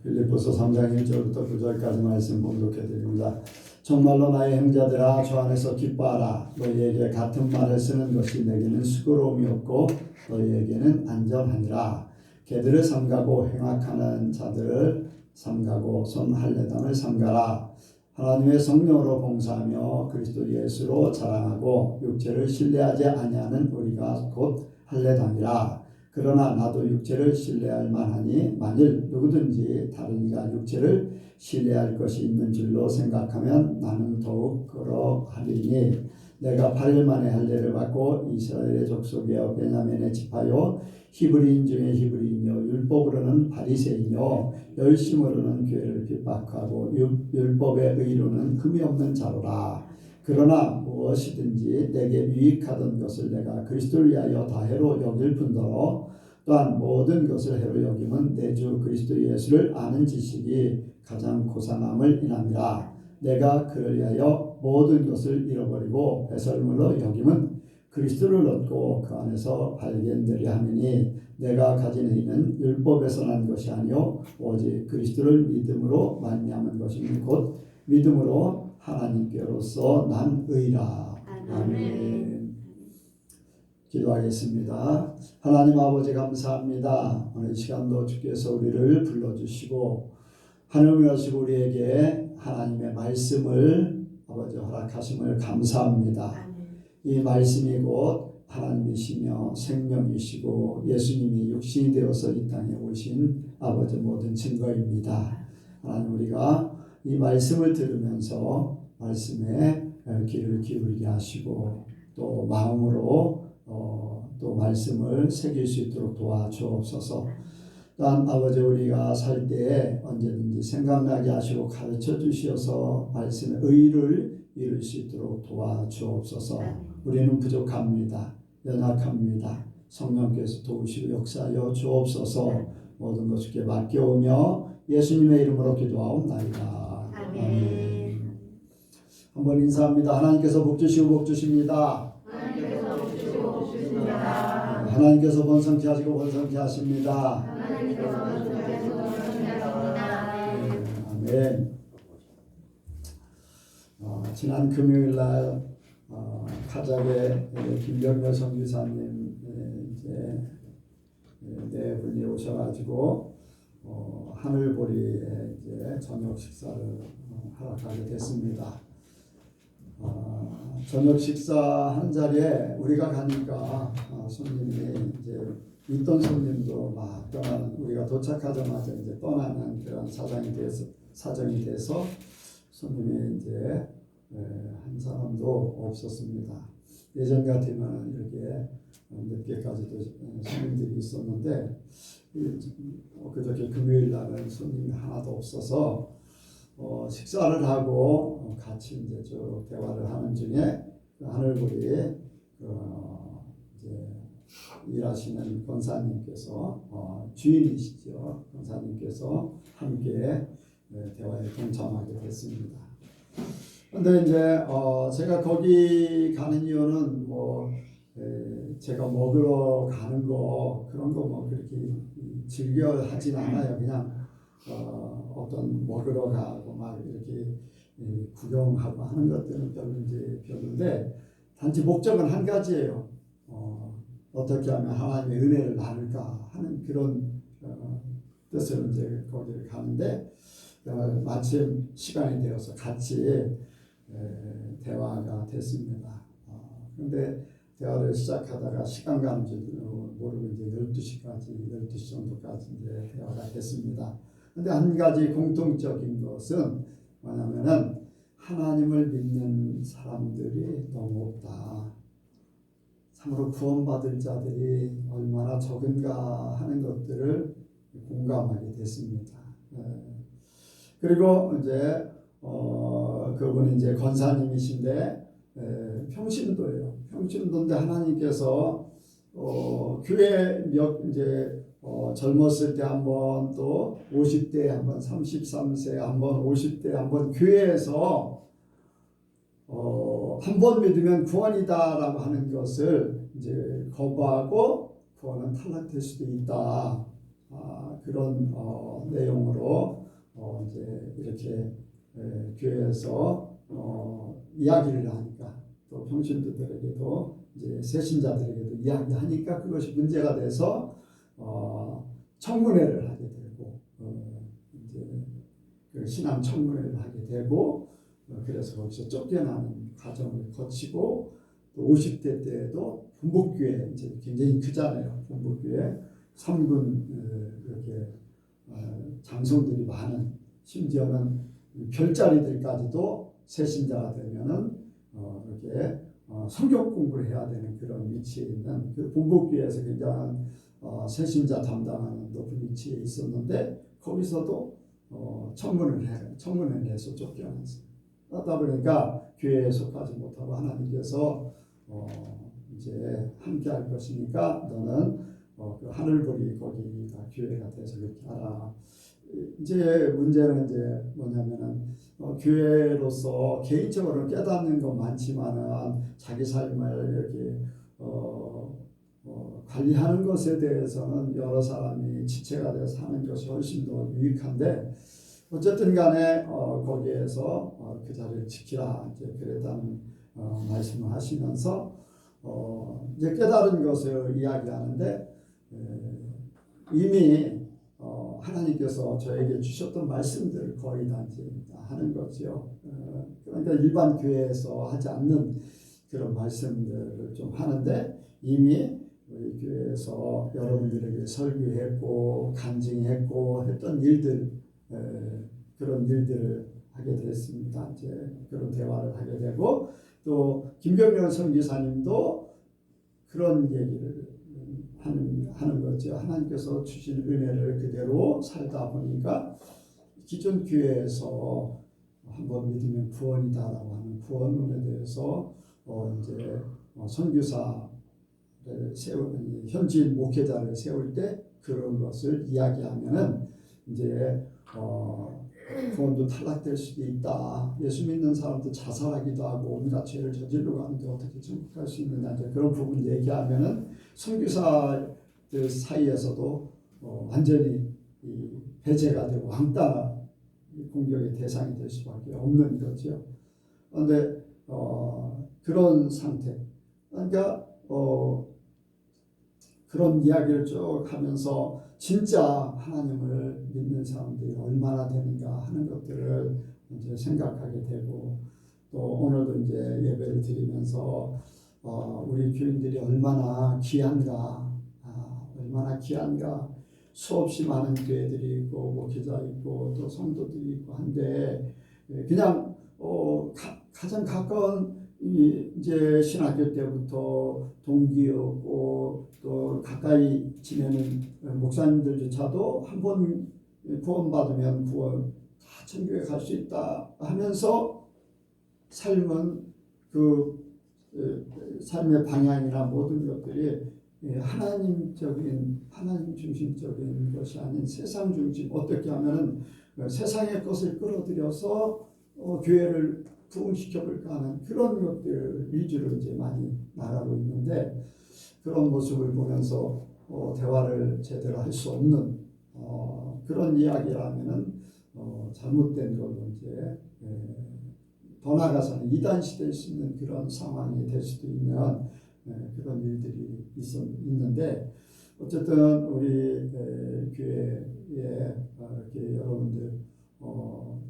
빌립보서 3장 1절부터 9절까지 말씀 봉독해 드립니다. 정말로 나의 형제들아 주 안에서 기뻐하라. 너희에게 같은 말을 쓰는 것이 내게는 수고로움이 없고 너희에게는 안전하니라. 개들을 삼가고 행악하는 자들을 삼가고 손 할례당을 삼가라. 하나님의 성령으로 봉사하며 그리스도 예수로 자랑하고 육체를 신뢰하지 아니하는 우리가 곧 할례당이라. 그러나 나도 육체를 신뢰할 만하니 만일 누구든지 다른 이가 육체를 신뢰할 것이 있는 줄로 생각하면 나는 더욱 그러하리니 내가 8일 만에 할례를 받고 이스라엘의 족속이여 베냐민의 지파요 히브리인 중에 히브리인이요 율법으로는 바리새인이요 열심으로는 교회를 핍박하고 율법의 의로는 흠이 없는 자로라. 그러나 무엇이든지 내게 유익하던 것을 내가 그리스도를 위하여 다 해로 여길 뿐더러 또한 모든 것을 해로 여김은 내 주 그리스도 예수를 아는 지식이 가장 고상함을 인함이라. 내가 그를 위하여 모든 것을 잃어버리고 배설물로 여김은 그리스도를 얻고 그 안에서 발견되려 함이니 내가 가진 의는 율법에서 난 것이 아니요 오직 그리스도를 믿음으로 말미암은 것이니 곧 믿음으로 하나님께로서 난 의라. 아멘. 기도하겠습니다. 하나님 아버지 감사합니다. 오늘 시간도 주께서 우리를 불러주시고 하늘을 하시고 우리에게 하나님의 말씀을 아버지 허락하심을 감사합니다. 이 말씀이 곧 하나님이시며 생명이시고 예수님이 육신이 되어서 이 땅에 오신 아버지 모든 증거입니다. 하나님 우리가 이 말씀을 들으면서 말씀에 귀를 기울이게 하시고 또 마음으로 또 말씀을 새길 수 있도록 도와주옵소서. 또한 아버지 우리가 살 때에 언제든지 생각나게 하시고 가르쳐 주시어서 말씀의 의를 이룰 수 있도록 도와주옵소서. 우리는 부족합니다. 연약합니다. 성령께서 도우시고 역사하여 주옵소서. 모든 것 주께 맡겨오며 예수님의 이름으로 기도하옵나이다. 아멘. 한번 인사합니다. 하나님께서 복 주시고 복 주십니다. 하나님께서 번성케 하시고 번성케 하십니다. 아멘. 지난 금요일날 가작의 김병렬 선교사님 이제 네 분이 오셔가지고 하늘보리에 이제 저녁 식사를 하러 가게 됐습니다. 저녁 식사한 자리에 우리가 가니까 손님이 이제 있던 손님도 막 떠나는, 우리가 도착하자마자 이제 떠나는 그런 사정이 돼서 손님이 이제 한 사람도 없었습니다. 예전 같으면 이렇게 늦게까지도 손님들이 있었는데 그저께 금요일 날은 손님이 하나도 없어서 식사를 하고 같이 이제 쭉 대화를 하는 중에 하늘보리에 이제 일하시는 권사님께서 주인이시죠. 권사님께서 함께 대화에 동참하게 됐습니다. 근데 이제 제가 거기 가는 이유는 제가 먹으러 가는 거 그런 거 뭐 그렇게 즐겨 하진 않아요. 그냥 어떤 먹으러 가고 막 이렇게 구경하고 하는 것들은 별론데 단지 목적은 한 가지예요. 어떻게 하면 하나님의 은혜를 나눌까 하는 그런 뜻으로 이제 거기를 가는데 마침 시간이 되어서 같이 대화가 됐습니다. 그런데 대화를 시작하다가 시간 가는 줄 모르고 이제 12시 정도까지 이제 대화가 됐습니다. 그런데 한 가지 공통적인 것은 뭐냐면은 하나님을 믿는 사람들이 너무 없다. 참으로 구원받을 자들이 얼마나 적은가 하는 것들을 공감하게 됐습니다. 그리고 이제 그분이 이제 권사님이신데 평신도예요. 평신도인데 하나님께서 교회 이제 젊었을 때 한 번, 또 50대 한 번, 33세 한 번, 50대 한 번 교회에서 한 번 믿으면 구원이다라고 하는 것을 이제 거부하고 구원은 탈락될 수도 있다. 그런 내용으로 교회에서 이제 이렇게 교회에서 이야기를 하니까 또 평신도들에게도 이제 새신자들에게도 이야기하니까 그것이 문제가 돼서 청문회를 하게 되고 이제 그 신앙 청문회를 하게 되고 그래서 거기서 쫓겨나는 과정을 거치고 또 50대 때에도 분복교회 이제 굉장히 크잖아요. 분복교회 3군 이렇게 장성들이 많은 심지어는 별자리들까지도 새신자가 되면은 이렇게 성경 공부를 해야 되는 그런 위치에 있는 그 분복교회에서 굉장한 새신자 담당하는 높은 위치에 있었는데 거기서도 청문을 해서 쫓겨났어요. 그러다 보니까 교회에 속하지 못하고 하나님께서 이제 함께 할 것이니까 너는 그 하늘보리 거기가 교회가 돼서 그렇게 하라. 이제 문제는 이제 뭐냐면은 교회로서 개인적으로 깨닫는 건 많지만은 자기 삶을 이렇게 관리하는 것에 대해서는 여러 사람이 지체가 되어서 하는 것이 훨씬 더 유익한데 어쨌든 간에 거기에서 그 자리를 지키라 이제 그랬다는 말씀을 하시면서 이제 깨달은 것을 이야기하는데 이미 하나님께서 저에게 주셨던 말씀들을 거의 다 이제 하는 거죠. 그러니까 일반 교회에서 하지 않는 그런 말씀들을 좀 하는데 이미 우리 교회에서 여러분들에게 설교했고 간증했고 했던 일들 그런 일들을 하게 됐습니다. 이제 그런 대화를 하게 되고 또 김병렬 선교사님도 그런 얘기를 하는 거죠. 하나님께서 주신 은혜를 그대로 살다 보니까 기존 교회에서 한번 믿으면 구원이다라고 하는 구원론에 대해서 이제 선교사를 현지인 목회자를 세울 때 그런 것을 이야기하면은 이제 구원도 탈락될 수도 있다. 예수 믿는 사람도 자살하기도 하고 온갖 죄를 저질러 가는데 어떻게 천국갈 수 있느냐 이제 그런 부분 얘기하면은 선교사들 사이에서도 완전히 배제가 되고 왕따 공격의 대상이 될 수밖에 없는 거죠. 그런데 그런 상태. 그러니까 그런 이야기를 쭉 하면서 진짜 하나님을 믿는 사람들이 얼마나 되는가 하는 것들을 이제 생각하게 되고 또 오늘도 이제 예배를 드리면서 우리 교인들이 얼마나 귀한가, 얼마나 귀한가. 수없이 많은 교회들이 있고 목회자 있고 또 성도들이 있고 한데 그냥 가장 가까운 이제 신학교 때부터 동기였고 또 가까이 지내는 목사님들조차도 한 번 구원받으면 다 천국에 갈 수 있다 하면서 삶은 그 삶의 방향이나 모든 것들이 하나님 중심적인 것이 아닌 세상 중심. 어떻게 하면은 세상의 것을 끌어들여서 교회를 부흥시켜볼까 하는 그런 것들 위주로 이제 많이 나가고 있는데 그런 모습을 보면서 대화를 제대로 할 수 없는 그런 이야기라면은 잘못된 걸로 이제 더 나아가서는 이단시 될 수 있는 그런 상황이 될 수도 있는 그런 일들이 있는데 어쨌든 우리 교회에 이렇게 여러분들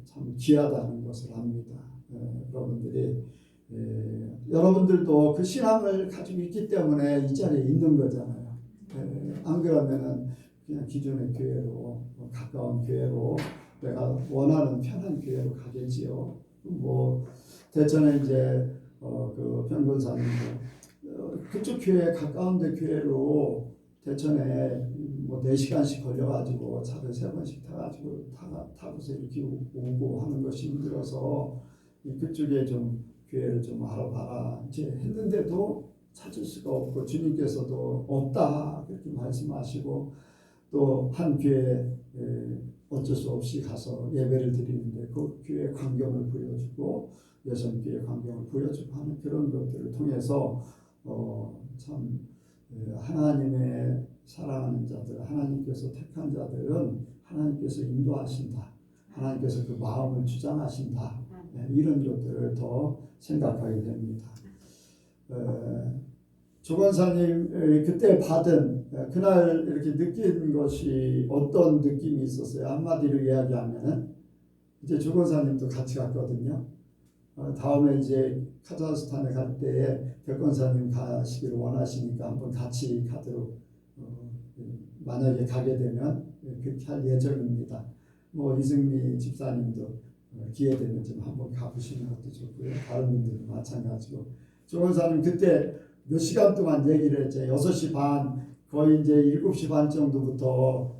참 귀하다는 것을 압니다. 여러분들도 그 신앙을 가지고 있기 때문에 이 자리에 있는 거잖아요. 안 그러면은 그냥 기존의 교회로 가까운 교회로 내가 원하는 편한 교회로 가겠지요. 뭐 대전에 이제 그 변건사님도 그쪽 교회 가까운데 교회로 대천에 뭐 4시간씩 걸려가지고 차를 3번씩 타가지고 타고서 이렇게 오고 하는 것이 힘들어서 그쪽에 좀 교회를 좀 알아봐라 이제 했는데도 찾을 수가 없고 주님께서도 없다 그렇게 말씀하시고 또 한 교회 어쩔 수 없이 가서 예배를 드리는데 그 교회 광경을 보여주고 여성교회 광경을 보여주고 하는 그런 것들을 통해서 참 하나님의 사랑하는 자들 하나님께서 택한 자들은 하나님께서 인도하신다. 하나님께서 그 마음을 주장하신다. 이런 것들을 더 생각하게 됩니다. 조건사님 그때 받은 그날 이렇게 느낀 것이 어떤 느낌이 있었어요? 한마디로 이야기하면은 이제 조건사님도 같이 갔거든요. 다음에 이제 카자흐스탄에 갈 때에 격건사님 가시기를 원하시니까 한번 같이 가도록 만약에 가게 되면 그렇게 할 예정입니다. 뭐 이승미 집사님도 기회 되면 좀 한번 가보시는 것도 좋고요. 다른 분들도 마찬가지고. 조건사님 그때 몇 시간 동안 얘기를 했죠. 6시 반 거의 이제 7시 반 정도부터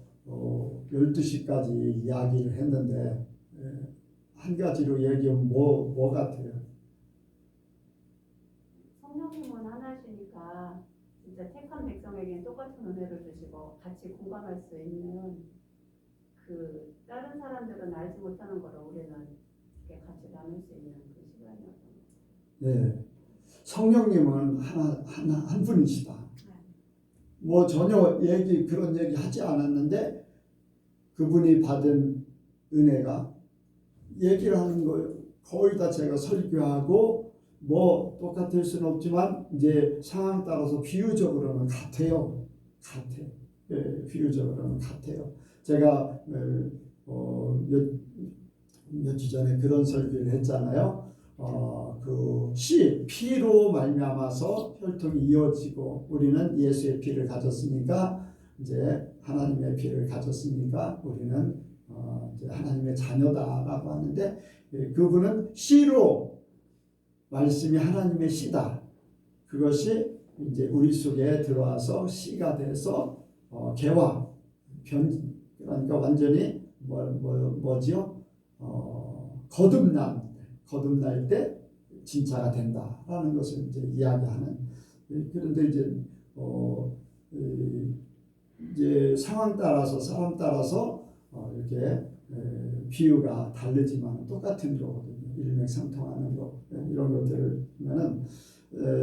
12시까지 이야기를 했는데 한 가지로 얘기하면 뭐 같아요? 성령님은 하나시니까 진짜 택한 백성에게 똑같은 은혜를 주시고 같이 공감할 수 있는 그 다른 사람들은 알지 못하는 거를 우리는 이렇게 같이 나눌 수 있는 그 시간이었던 것 같아요. 네, 성령님은 한 분이시다. 뭐 전혀 그런 얘기 하지 않았는데 그분이 받은 은혜가 얘기를 하는 거예요. 거의 다 제가 설교하고 뭐 똑같을 수는 없지만 이제 상황 따라서 비유적으로는 같아요. 예, 비유적으로는 같아요. 제가 몇 주 전에 그런 설교를 했잖아요. 그 피로 말미암아서 혈통이 이어지고 우리는 예수의 피를 가졌으니까 이제 하나님의 피를 가졌으니까 우리는 이제 하나님의 자녀다라고 하는데 그분은 씨로 말씀이 하나님의 씨다. 그것이 이제 우리 속에 들어와서 씨가 돼서 개화 그러니까 완전히 뭐지요? 거듭날 때 진짜가 된다라는 것을 이제 이야기하는. 그런데 이제 상황 따라서 사람 따라서 이렇게 비유가 다르지만 똑같은 거거든요. 일맥상통하는 거 이런 것들을 보면은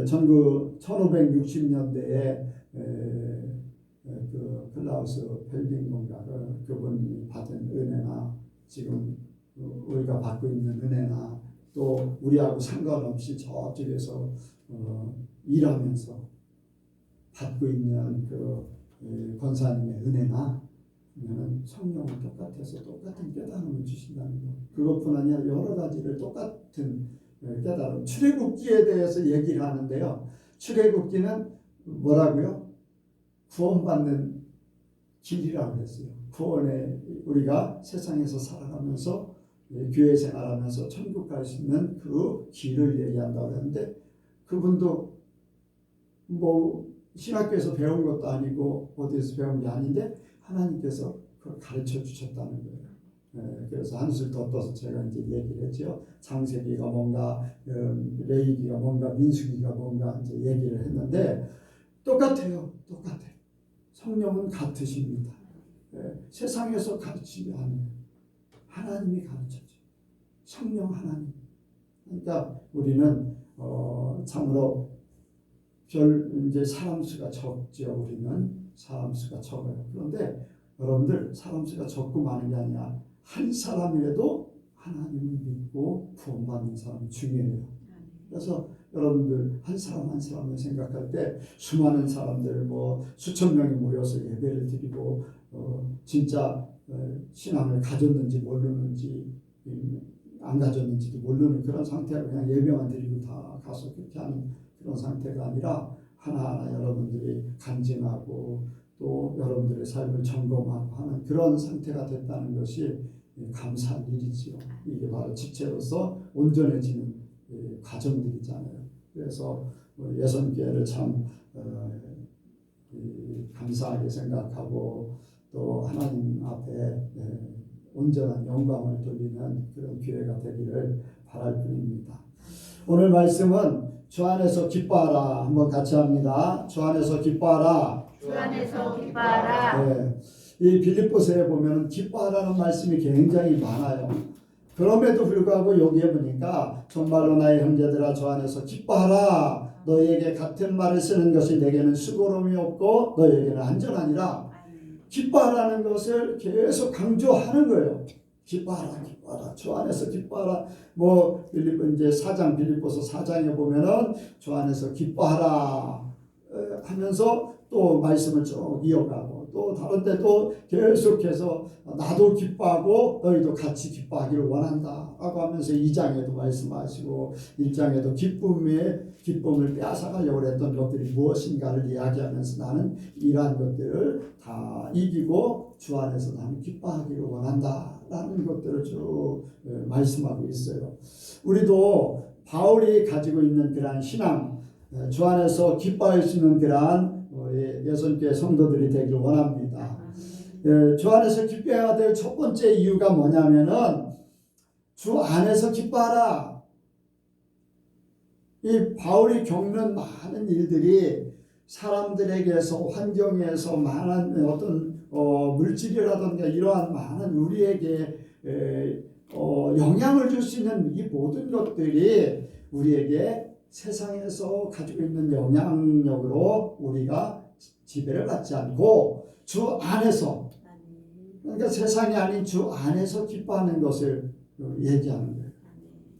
1560년대에 그 클라우스 벨빙건가 그분이 받은 은혜나 지금 우리가 받고 있는 은혜나 또 우리하고 상관없이 저쪽에서 일하면서 받고 있는 그 권사님의 은혜나 성령은 똑같아서 똑같은 깨달음을 주신다는 것. 그것뿐 아니라 여러 가지를 똑같은 깨달음. 출애굽기에 대해서 얘기를 하는데요. 출애굽기는 뭐라고요? 구원받는 길이라고 했어요. 구원에 우리가 세상에서 살아가면서 교회 생활하면서 천국 갈 수 있는 그 길을 얘기한다고 하는데 그분도 뭐 신학교에서 배운 것도 아니고 어디에서 배운 게 아닌데 하나님께서 그걸 가르쳐 주셨다는 거예요. 그래서 한술 더 떠서 제가 이제 얘기를 했죠. 창세기가 뭔가, 레위기가 뭔가, 민수기가 뭔가 이제 얘기를 했는데 똑같아요. 성령은 같으십니다. 세상에서 가르치지 않아요. 하나님이 가르쳐줘. 성령 하나님. 그러니까 우리는 참으로 이제 사람 수가 적죠. 우리는 사람 수가 적어요. 그런데 여러분들 사람 수가 적고 많은 게 아니라 한 사람이라도 하나님을 믿고 구원받는 사람이 중요해요. 그래서 여러분들 한 사람 한 사람을 생각할 때 수많은 사람들 뭐 수천 명이 모여서 예배를 드리고 진짜 신앙을 가졌는지 모르는지 안 가졌는지도 모르는 그런 상태가 그냥 예배만 드리고 다 가서 그렇게 하는 그런 상태가 아니라 하나하나 여러분들이 간증하고 또 여러분들의 삶을 점검하고 하는 그런 상태가 됐다는 것이 감사한 일이지요. 이게 바로 집체로서 온전해지는 과정들이잖아요. 그래서 예선교회를 참 감사하게 생각하고 또 하나님 앞에 온전한 영광을 돌리는 그런 교회가 되기를 바랄 뿐입니다. 오늘 말씀은 주 안에서 기뻐하라. 한번 같이 합니다. 주 안에서 기뻐하라. 주 안에서 기뻐하라. 네. 이 빌립보서에 보면 기뻐하라는 말씀이 굉장히 많아요. 그럼에도 불구하고 여기에 보니까 정말로 나의 형제들아 주 안에서 기뻐하라. 너희에게 같은 말을 쓰는 것이 내게는 수고로움이 없고 너희에게는 안전하니라. 기뻐하라는 것을 계속 강조하는 거예요. 기뻐하라, 기뻐하라. 주 안에서 기뻐하라. 뭐 이제 4장 빌립보서 4장에 보면은 주 안에서 기뻐하라 하면서 또 말씀을 쭉 이어가고 또 다른 때도 계속해서 나도 기뻐하고 너희도 같이 기뻐하기를 원한다 라고 하면서 2장에도 말씀하시고 1장에도 기쁨을 빼앗아가려고 했던 것들이 무엇인가를 이야기하면서 나는 이러한 것들을 다 이기고 주 안에서 나는 기뻐하기를 원한다 라는 것들을 쭉 말씀하고 있어요. 우리도 바울이 가지고 있는 그러한 신앙, 주 안에서 기뻐할 수 있는 그러한 예선교회 성도들이 되기를 원합니다. 주 안에서 기뻐해야 될 첫 번째 이유가 뭐냐면은 주 안에서 기뻐하라. 이 바울이 겪는 많은 일들이 사람들에게서 환경에서 많은 어떤 물질이라든가 이러한 많은 우리에게 영향을 줄 수 있는 이 모든 것들이 우리에게 세상에서 가지고 있는 영향력으로 우리가 지배를 받지 않고 주 안에서, 그러니까 세상이 아닌 주 안에서 기뻐하는 것을 얘기하는 거예요.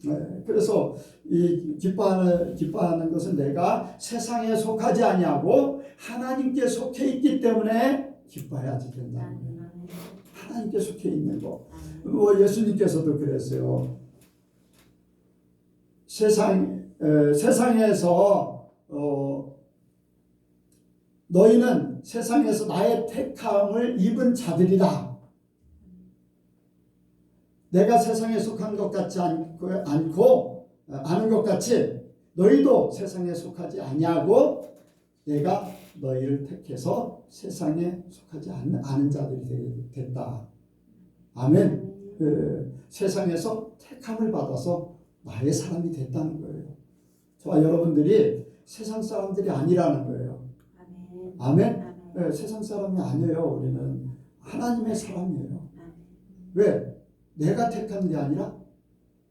네, 그래서 이 기뻐하는 것은 내가 세상에 속하지 아니하고 하나님께 속해 있기 때문에 기뻐해야지 된다는 거예요. 하나님께 속해 있는 거. 뭐 예수님께서도 그랬어요. 세상에서 너희는 세상에서 나의 택함을 입은 자들이다. 내가 세상에 속한 것 같지 않고 아는 것 같이 너희도 세상에 속하지 아니하고 내가 너희를 택해서 세상에 속하지 않은 자들이 됐다. 아멘. 세상에서 택함을 받아서 나의 사람이 됐다는 거예요. 저와 여러분들이 세상 사람들이 아니라는 거예요. 아멘. 네, 세상 사람이 아니에요. 우리는 하나님의 사람이에요. 왜? 내가 택한 게 아니라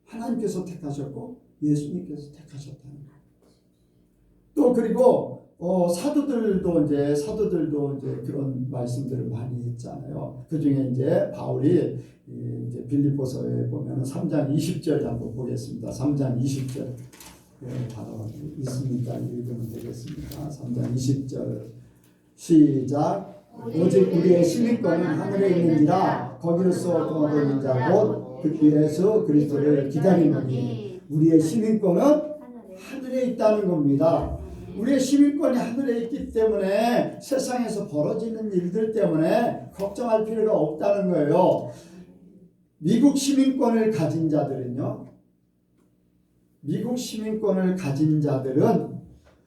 하나님께서 택하셨고 예수님께서 택하셨다는 거예요. 또 그리고 사도들도 이제 그런 말씀들을 많이 했잖아요. 그 중에 이제 바울이 이제 빌립보서에 보면 3장 20절 한번 보겠습니다. 3장 20절. 바로 있으니까 읽으면 되겠습니다. 3장 20절 시작. 오직 우리의 시민권은 하늘에 있느니라. 거기로서 거두는 자 곧 그 예수 그리스도를 기다리노니. 우리의 시민권은 하늘에 있다는 겁니다. 우리의 시민권이 하늘에 있기 때문에 세상에서 벌어지는 일들 때문에 걱정할 필요가 없다는 거예요. 미국 시민권을 가진 자들은요. 미국 시민권을 가진 자들은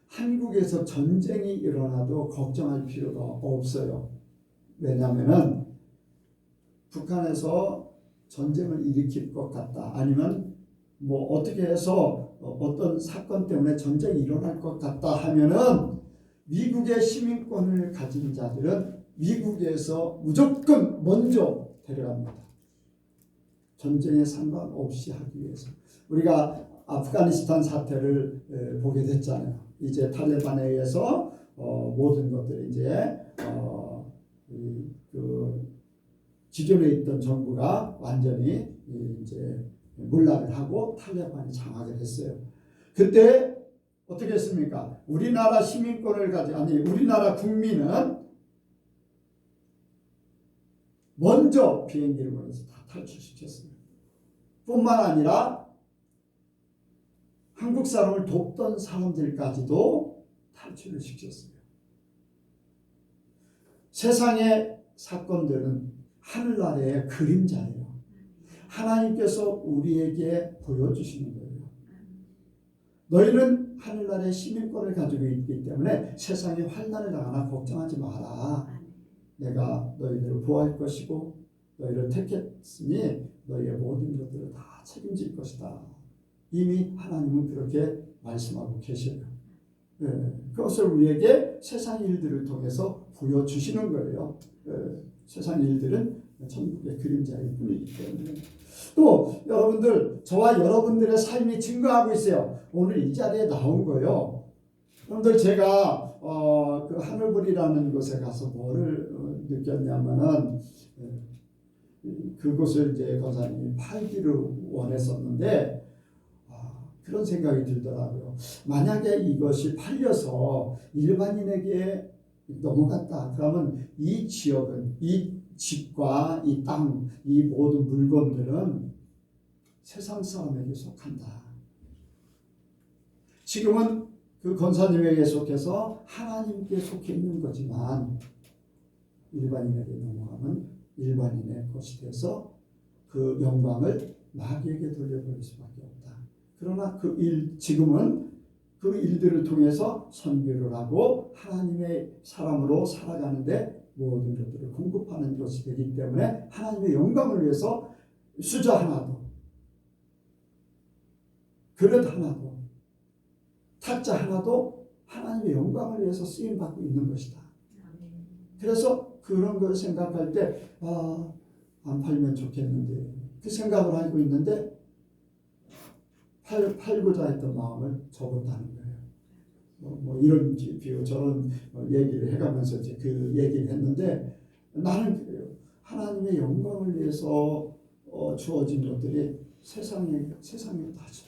한국에서 전쟁이 일어나도 걱정할 필요가 없어요. 왜냐하면 북한에서 전쟁을 일으킬 것 같다. 아니면 뭐 어떻게 해서 어떤 사건 때문에 전쟁이 일어날 것 같다 하면은 미국의 시민권을 가진 자들은 미국에서 무조건 먼저 데려갑니다. 전쟁에 상관없이 하기 위해서. 우리가 아프가니스탄 사태를 보게 됐잖아요. 이제 탈레반에 의해서 모든 것들이 이제 그 기존에 있던 정부가 완전히 이제 몰락을 하고 탈레반이 장악을 했어요. 그때 어떻게 했습니까? 우리나라 시민권을 우리나라 국민은 먼저 비행기를 보내서 다 탈출시켰어요. 뿐만 아니라 한국 사람을 돕던 사람들까지도 탈출을 시켰어요. 세상의 사건들은 하늘나라의 그림자예요. 하나님께서 우리에게 보여주시는 거예요. 너희는 하늘나라의 시민권을 가지고 있기 때문에 세상에 환난을 당하나 걱정하지 마라. 내가 너희들을 보호할 것이고 너희를 택했으니 너희의 모든 것들을 다 책임질 것이다. 이미 하나님은 그렇게 말씀하고 계셔요. 그것을 우리에게 세상 일들을 통해서 보여주시는 거예요. 세상 일들은 천국의 그림자일 뿐이기 때문에. 또 여러분들, 저와 여러분들의 삶이 증거하고 있어요. 오늘 이 자리에 나온 거요. 여러분들 제가 그 하늘불이라는 곳에 가서 뭐를 느꼈냐면은 그곳을 이제 권사님이 팔기를 원했었는데 그런 생각이 들더라고요. 만약에 이것이 팔려서 일반인에게 넘어갔다. 그러면 이 지역은 이 집과 이 땅, 이 모든 물건들은 세상 사람에게 속한다. 지금은 그 권사님에게 속해서 하나님께 속해 있는 거지만 일반인에게 넘어가면 일반인의 것이 돼서 그 영광을 마귀에게 돌려버릴 수밖에 없다. 그러나 지금은 그 일들을 통해서 선교를 하고 하나님의 사람으로 살아가는데 모든 것들을 공급하는 것이 되기 때문에 하나님의 영광을 위해서 수저 하나도, 그릇 하나도, 탁자 하나도 하나님의 영광을 위해서 쓰임받고 있는 것이다. 그래서 그런 걸 생각할 때 안 팔면 좋겠는데 그 생각을 하고 있는데 팔고자 했던 마음을 접었다는 거예요. 뭐 이런 비유 저런 얘기를 해가면서 이제 그 얘기를 했는데 나는 그래요. 하나님의 영광을 위해서 주어진 것들이 세상에 다시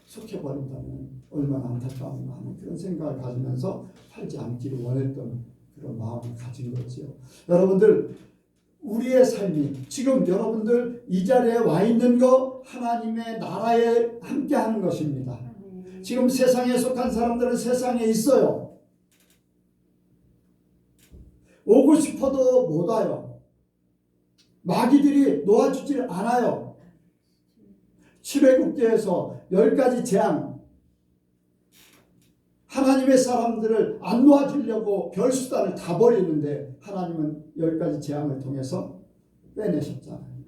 속해버린다면 얼마나 안타까운가 하는 그런 생각을 가지면서 팔지 않기를 원했던 그런 마음을 가진 거지요. 여러분들 우리의 삶이 지금 여러분들 이 자리에 와 있는 거 하나님의 나라에 함께하는 것입니다. 지금 세상에 속한 사람들은 세상에 있어요. 오고 싶어도 못 와요. 마귀들이 놓아주질 않아요. 출애굽기에서 10가지 재앙, 하나님의 사람들을 안 놓아주려고 별수단을 다 버리는데 하나님은 10가지 재앙을 통해서 빼내셨잖아요.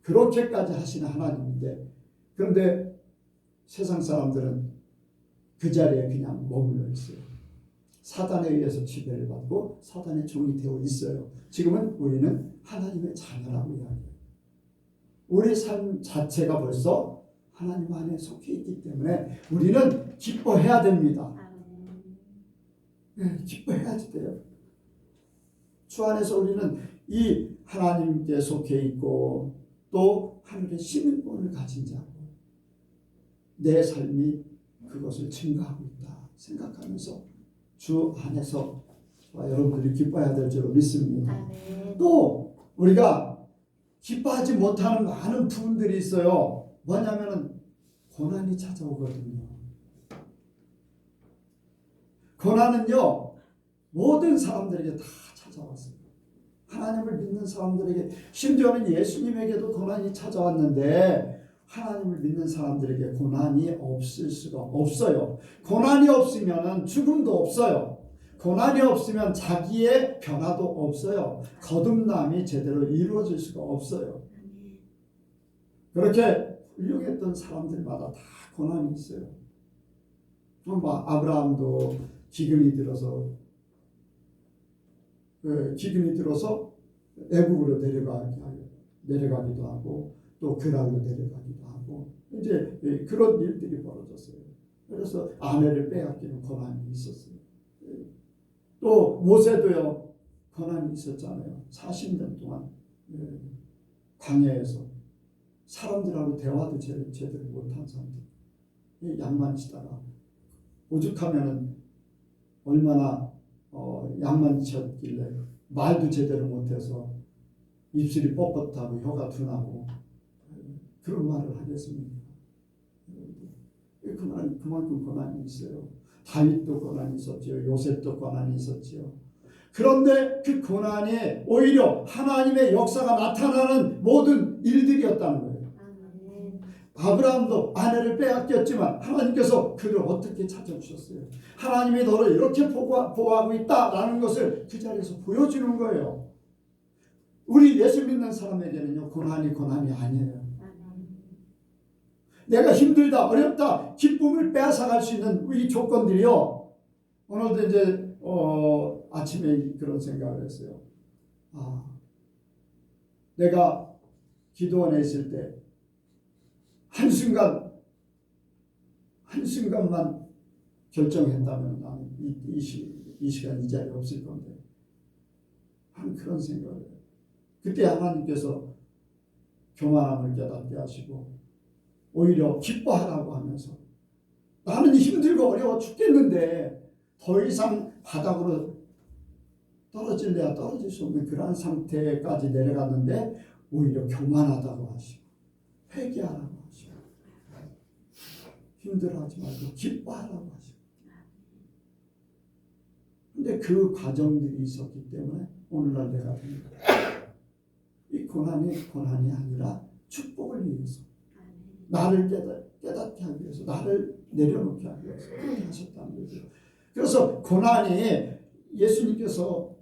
그렇게까지 하시는 하나님인데 그런데 세상 사람들은 그 자리에 그냥 머물러 있어요. 사단에 의해서 지배를 받고 사단의 종이 되어 있어요. 지금은 우리는 하나님의 자녀라고 이야기해요. 우리 삶 자체가 벌써 하나님 안에 속해 있기 때문에 우리는 기뻐해야 됩니다. 네, 기뻐해야지 돼요. 주 안에서 우리는 이 하나님께 속해 있고 또 하늘의 시민권을 가진 자고 내 삶이 그것을 증거하고 있다 생각하면서 주 안에서 여러분들이 기뻐해야 될 줄 믿습니다. 또 우리가 기뻐하지 못하는 많은 부분들이 있어요. 뭐냐면은 고난이 찾아오거든요. 고난은요 모든 사람들에게 다 찾아왔어요. 하나님을 믿는 사람들에게, 심지어는 예수님에게도 고난이 찾아왔는데 하나님을 믿는 사람들에게 고난이 없을 수가 없어요. 고난이 없으면 죽음도 없어요. 고난이 없으면 자기의 변화도 없어요. 거듭남이 제대로 이루어질 수가 없어요. 그렇게 훌륭했던 사람들마다 다 고난이 있어요. 아브라함도 기근이 들어서 애국으로 내려가기도 하고 또 그랄로 내려가기도 하고 이제 그런 일들이 벌어졌어요. 그래서 아내를 빼앗기는 고난이 있었어요. 또 모세도요 고난이 있었잖아요. 40년 동안 광야에서 사람들하고 대화도 제대로 못한 사람들, 양만치다가 오죽하면은 얼마나 양만치였길래 말도 제대로 못해서 입술이 뻣뻣하고 혀가 둔하고 그런 말을 하겠습니까? 그만큼 고난이 있어요. 다윗도 고난이 있었지요. 요셉도 고난이 있었지요. 그런데 그 고난이 오히려 하나님의 역사가 나타나는 모든 일들이었다는 거예요. 아브라함도 아내를 빼앗겼지만 하나님께서 그를 어떻게 찾아주셨어요? 하나님이 너를 이렇게 보호하고 있다라는 것을 그 자리에서 보여주는 거예요. 우리 예수 믿는 사람에게는요 고난이 아니에요. 내가 힘들다 어렵다 기쁨을 빼앗아갈 수 있는 이 조건들이요. 오늘도 이제 아침에 그런 생각을 했어요. 내가 기도원에 있을 때 한순간만 결정했다면 나는 이 시간 이 자리에 없을 건데 하는 그런 생각을 해요. 그때 하나님께서 교만함을 깨닫게 하시고 오히려 기뻐하라고 하면서 나는 힘들고 어려워 죽겠는데 더 이상 바닥으로 떨어질래야 떨어질 수 없는 그러한 상태까지 내려갔는데 오히려 교만하다고 하시고 회개하라고 하시고 힘들어하지 말고 기뻐하라고 하시고 근데 그 과정들이 있었기 때문에 오늘날 내가 됩니다. 이 고난이 아니라 축복을 위해서 나를 깨닫게 하기 위해서 나를 내려놓게 하기 위해서 그렇게 하셨다는 거죠. 그래서 고난이 예수님께서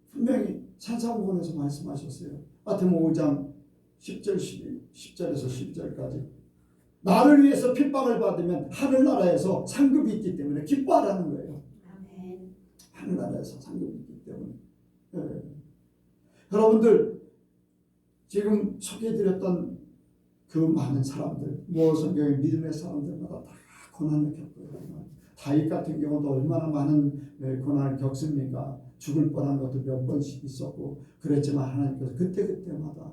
분명히 산상복음에서 말씀하셨어요. 마태복음 5장 10절에서 12절까지 나를 위해서 핍박을 받으면 하늘나라에서 상급이 있기 때문에 기뻐하라는 거예요. 아멘. 하늘나라에서 상급이 있기 때문에. 네. 여러분들 지금 소개해드렸던 그 많은 사람들, 성경의 믿음의 사람들마다 다 고난을 겪어요. 다윗 같은 경우도 얼마나 많은 고난을 겪습니까? 죽을 뻔한 것도 몇 번씩 있었고 그랬지만 하나님께서 그때마다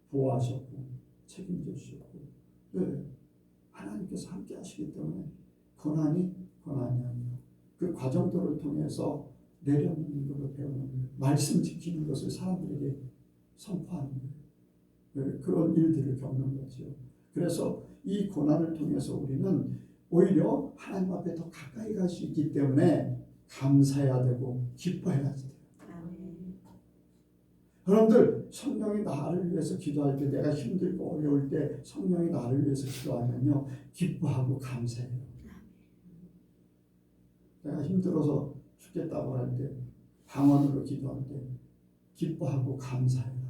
보호하셨고 책임져 주셨고 하나님께서 함께 하시기 때문에 고난이 아니라 그 과정들을 통해서 내려놓는 것을 배우는 거예요. 말씀 지키는 것을 사람들에게 선포하는 거예요. 그런 일들을 겪는 거죠. 그래서 이 고난을 통해서 우리는 오히려 하나님 앞에 더 가까이 갈 수 있기 때문에 감사해야 되고 기뻐해야 돼요. 여러분들 성령이 나를 위해서 기도할 때 내가 힘들고 어려울 때 성령이 나를 위해서 기도하면요 기뻐하고 감사해요. 내가 힘들어서 죽겠다고 할 때 방언으로 기도할 때 기뻐하고 감사해요.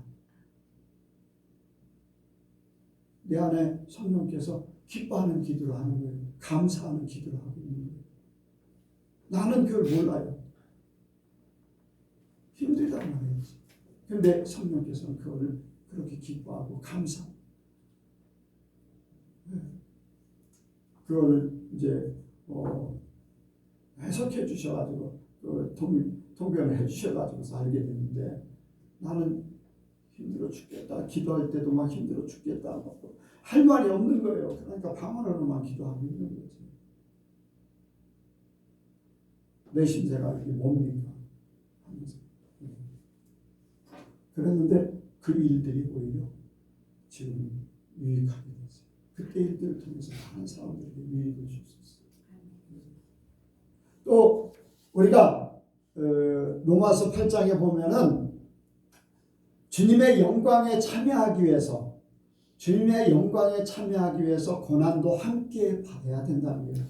내 안에 성령께서 기뻐하는 기도를 하는 거예요. 감사하는 기도를 하고 있는 거예요. 나는 그걸 몰라요. 힘들다고 말해야지. 그런데 성령께서는 그걸 그렇게 기뻐하고 감사하고 그걸 이제 해석해 주셔가지고 통변을 해 주셔가지고 알게 됐는데 나는 힘들어 죽겠다. 기도할 때도 막 힘들어 죽겠다. 할 말이 없는 거예요. 그러니까 방언으로만 기도하고 있는 거지. 내 신세가 이게 뭡니까? 하면서. 그랬는데 그 일들이 오히려 지금 유익하게 됐어요. 그때 일들을 통해서 많은 사람들에게 유익을 줄 수 있어요. 또 우리가 로마서 8장에 보면은 주님의 영광에 참여하기 위해서 고난도 함께 받아야 된다는 거예요.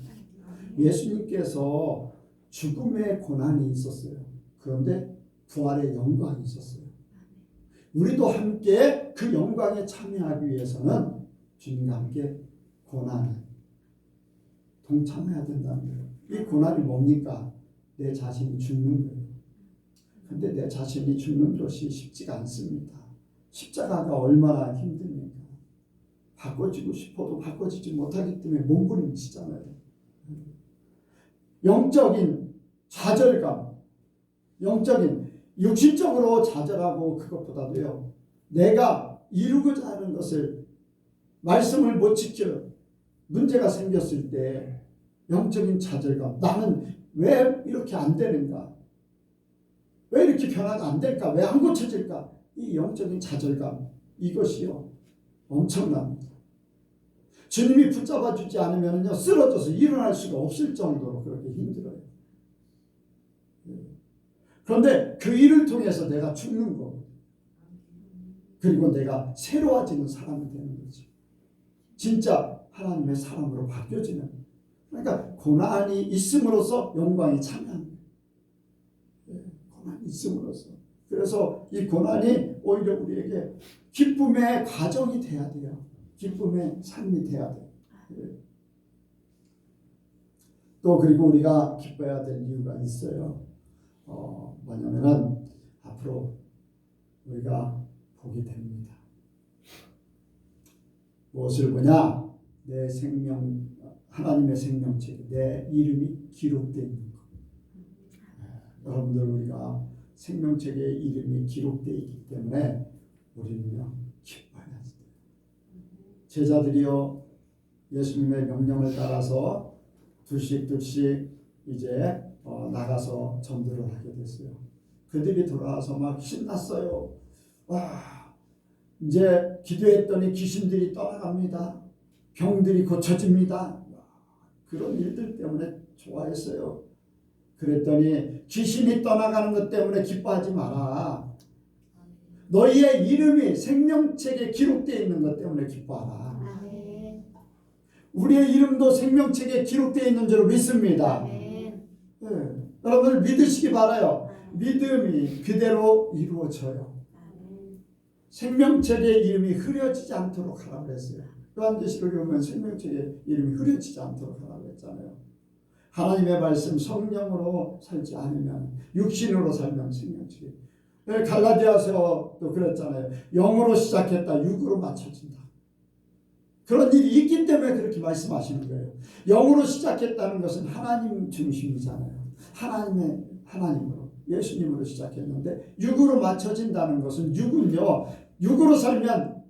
예수님께서 죽음의 고난이 있었어요. 그런데 부활의 영광이 있었어요. 우리도 함께 그 영광에 참여하기 위해서는 주님과 함께 고난에 동참해야 된다는 거예요. 이 고난이 뭡니까? 내 자신이 죽는 거예요. 근데 내 자신이 죽는 것이 쉽지가 않습니다. 십자가가 얼마나 힘듭니까? 바꿔지고 싶어도 바꿔지지 못하기 때문에 몸부림치잖아요. 영적인 좌절감, 육신적으로 좌절하고 그것보다도요. 내가 이루고자 하는 것을 말씀을 못 지켜 문제가 생겼을 때 영적인 좌절감, 나는 왜 이렇게 안 되는가? 왜 이렇게 변화가 안 될까? 왜 안 고쳐질까? 이 영적인 좌절감, 이것이요 엄청납니다. 주님이 붙잡아 주지 않으면요 쓰러져서 일어날 수가 없을 정도로 그렇게 힘들어요. 그런데 그 일을 통해서 내가 죽는 거, 그리고 내가 새로워지는 사람이 되는 거죠. 진짜 하나님의 사람으로 바뀌어지는. 그러니까 고난이 있음으로써 영광이 참여합니다. 고난이 있음으로써. 그래서 이 고난이 오히려 우리에게 기쁨의 과정이 돼야 돼요. 기쁨의 삶이 돼야 돼요. 또 그리고 우리가 기뻐해야 될 이유가 있어요. 뭐냐면은 앞으로 우리가 보게 됩니다. 무엇을 보냐? 내 생명 하나님의 생명책에 내 이름이 기록되어 있는 것. 여러분들 우리가 생명책에 이름이 기록되어 있기 때문에 우리는요 기뻐해야 돼요. 제자들이요 예수님의 명령을 따라서 둘씩 이제 나가서 전도를 하게 됐어요. 그들이 돌아와서 막 신났어요. 와, 이제 기도했더니 귀신들이 떠나갑니다. 병들이 고쳐집니다. 그런 일들 때문에 좋아했어요. 그랬더니 귀신이 떠나가는 것 때문에 기뻐하지 마라. 너희의 이름이 생명책에 기록되어 있는 것 때문에 기뻐하라. 우리의 이름도 생명책에 기록되어 있는 줄 믿습니다. 네. 여러분들 믿으시기 바라요. 믿음이 그대로 이루어져요. 생명책의 이름이 흐려지지 않도록 하라고 그랬어요. 요한계시록에 보면 생명책의 이름이 흐려지지 않도록 하라고 했잖아요. 하나님의 말씀 성령으로 살지 않으면 육신으로 살면 생명책이. 갈라디아서도 그랬잖아요. 영으로 시작했다 육으로 맞춰진다. 그런 일이 있기 때문에 그렇게 말씀하시는 거예요. 영으로 시작했다는 것은 하나님 중심이잖아요. 하나님으로 예수님으로 시작했는데 육으로 맞춰진다는 것은 육은요. 육으로 살면